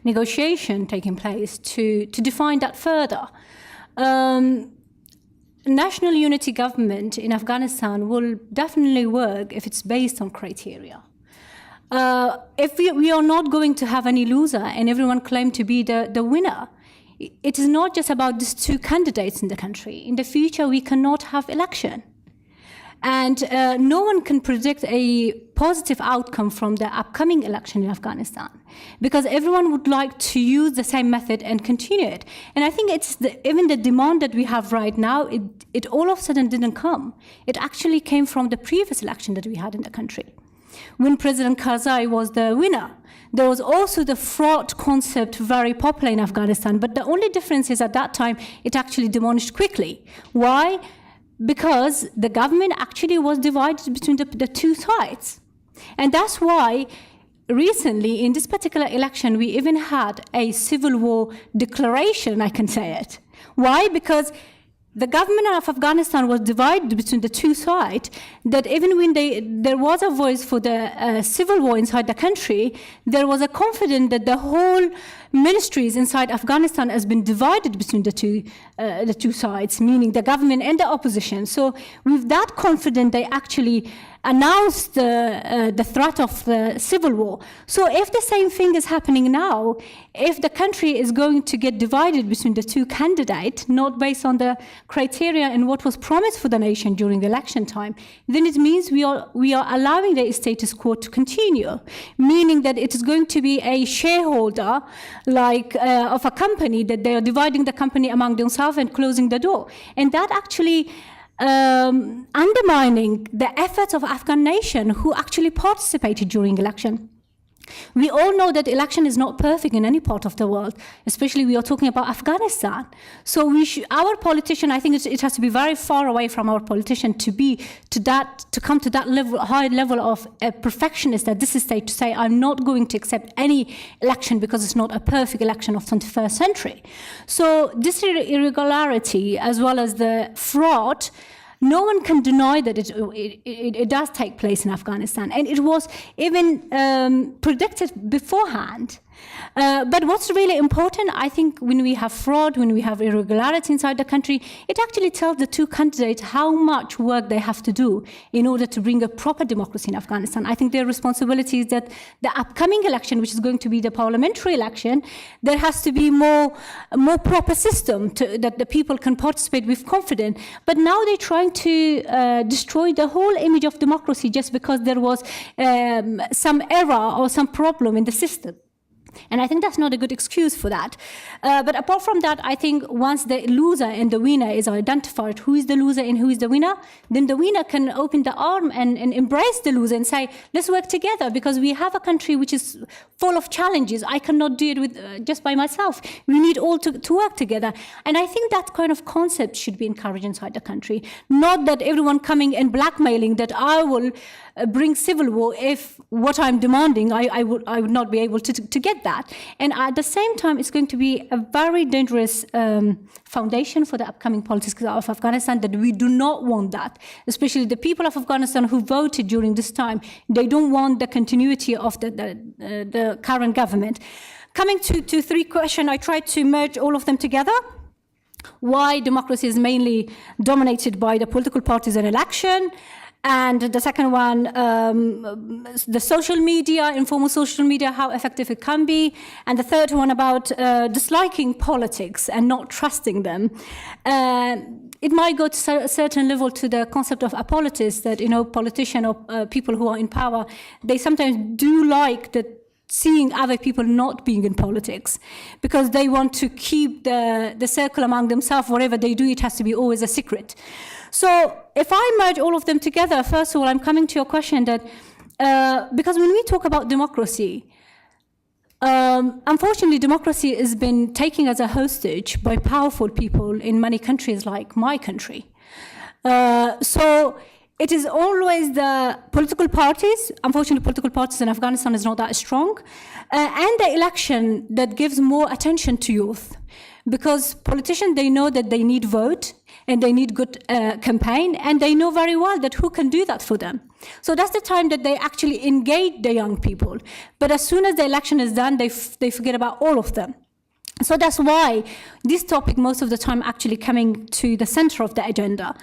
negotiation taking place to define that further. National unity government in Afghanistan will definitely work if it's based on criteria. If we are not going to have any loser and everyone claim to be the winner, it is not just about these two candidates in the country. In the future, we cannot have election. And no one can predict a positive outcome from the upcoming election in Afghanistan, because everyone would like to use the same method and continue it. And I think it's even the demand that we have right now, it all of a sudden didn't come. It actually came from the previous election that we had in the country. When President Karzai was the winner, there was also the fraud concept very popular in Afghanistan, but the only difference is at that time, it actually diminished quickly. Why? Because the government actually was divided between the two sides. And that's why recently in this particular election, we even had a civil war declaration, I can say it. Why? Because the government of Afghanistan was divided between the two sides, that even when there was a voice for the civil war inside the country, there was a confidence that the whole ministries inside Afghanistan has been divided between the two sides, meaning the government and the opposition. So with that confidence, they actually announced the threat of the civil war. So if the same thing is happening now, if the country is going to get divided between the two candidates, not based on the criteria and what was promised for the nation during the election time, then it means we are allowing the status quo to continue, meaning that it is going to be a shareholder of a company, that they are dividing the company among themselves and closing the door. And that actually undermining the efforts of Afghan nation who actually participated during election. We all know that election is not perfect in any part of the world, especially we are talking about Afghanistan. So our politician, I think it has to be very far away from our politician to come to that level, high level of a perfectionist at this stage, to say, I'm not going to accept any election because it's not a perfect election of 21st century. So this irregularity, as well as the fraud, no one can deny that it does take place in Afghanistan, and it was even predicted beforehand. But what's really important, I think, when we have fraud, when we have irregularity inside the country, it actually tells the two candidates how much work they have to do in order to bring a proper democracy in Afghanistan. I think their responsibility is that the upcoming election, which is going to be the parliamentary election, there has to be more proper system that the people can participate with confidence. But now they're trying to destroy the whole image of democracy just because there was some error or some problem in the system. And I think that's not a good excuse for that. But apart from that, I think once the loser and the winner is identified, who is the loser and who is the winner, then the winner can open the arm and embrace the loser and say, let's work together, because we have a country which is full of challenges. I cannot do it with just by myself. We need all to work together. And I think that kind of concept should be encouraged inside the country. Not that everyone coming and blackmailing that I will bring civil war if what I'm demanding, I would not be able to get that. And at the same time, it's going to be a very dangerous foundation for the upcoming politics of Afghanistan, that we do not want that. Especially the people of Afghanistan who voted during this time, they don't want the continuity of the current government. Coming to three questions, I tried to merge all of them together. Why democracy is mainly dominated by the political parties in election. And the second one, the social media, informal social media, how effective it can be. And the third one about disliking politics and not trusting them. It might go to a certain level to the concept of apolitics, that, politicians or people who are in power, they sometimes do like that, seeing other people not being in politics, because they want to keep the circle among themselves. Whatever they do, it has to be always a secret. So if I merge all of them together, first of all, I'm coming to your question that, because when we talk about democracy, unfortunately, democracy has been taken as a hostage by powerful people in many countries like my country. So it is always the political parties. Unfortunately, political parties in Afghanistan is not that strong. And the election that gives more attention to youth. Because politicians, they know that they need vote and they need good campaign, and they know very well that who can do that for them. So that's the time that they actually engage the young people. But as soon as the election is done, they forget about all of them. So that's why this topic most of the time actually coming to the center of the agenda.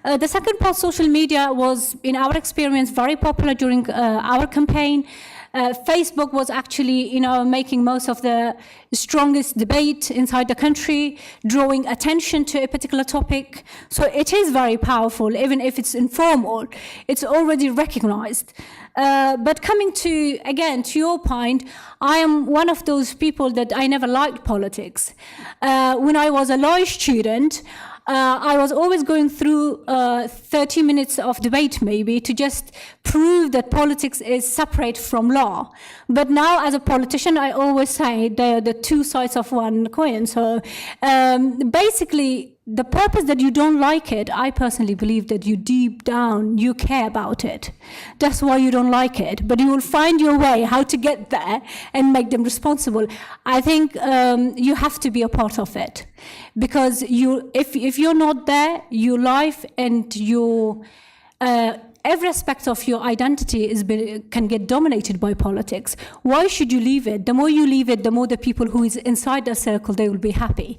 The second part, social media, was, in our experience, very popular during our campaign. Facebook was actually, making most of the strongest debate inside the country, drawing attention to a particular topic. So it is very powerful, even if it's informal. It's already recognized. But coming to, again, to your point, I am one of those people that I never liked politics. When I was a law student, I was always going through 30 minutes of debate, maybe, to just prove that politics is separate from law. But now, as a politician, I always say they're the two sides of one coin. So basically, the purpose that you don't like it, I personally believe that you deep down, you care about it. That's why you don't like it. But you will find your way how to get there and make them responsible. I think you have to be a part of it. Because if you're not there, your life and your every aspect of your identity can get dominated by politics. Why should you leave it? The more you leave it, the more the people who is inside the circle, they will be happy,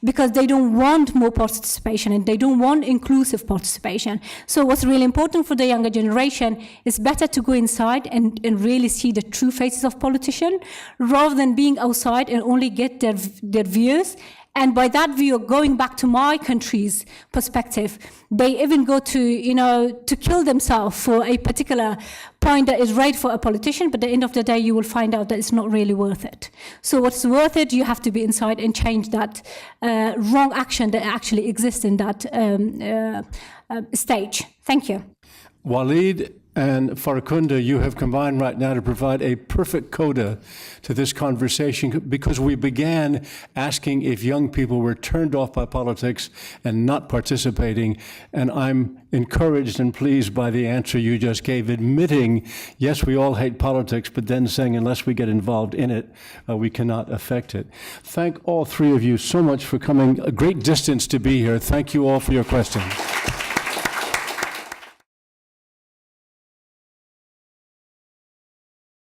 because they don't want more participation and they don't want inclusive participation. So what's really important for the younger generation is better to go inside and really see the true faces of politicians, rather than being outside and only get their views. And by that view, going back to my country's perspective, they even go to kill themselves for a particular point that is right for a politician, but at the end of the day, you will find out that it's not really worth it. So what's worth it, you have to be inside and change that wrong action that actually exists in that stage. Thank you. Walid and Farkhunda, you have combined right now to provide a perfect coda to this conversation, because we began asking if young people were turned off by politics and not participating, and I'm encouraged and pleased by the answer you just gave, admitting, yes, we all hate politics, but then saying unless we get involved in it, we cannot affect it. Thank all three of you so much for coming a great distance to be here. Thank you all for your questions.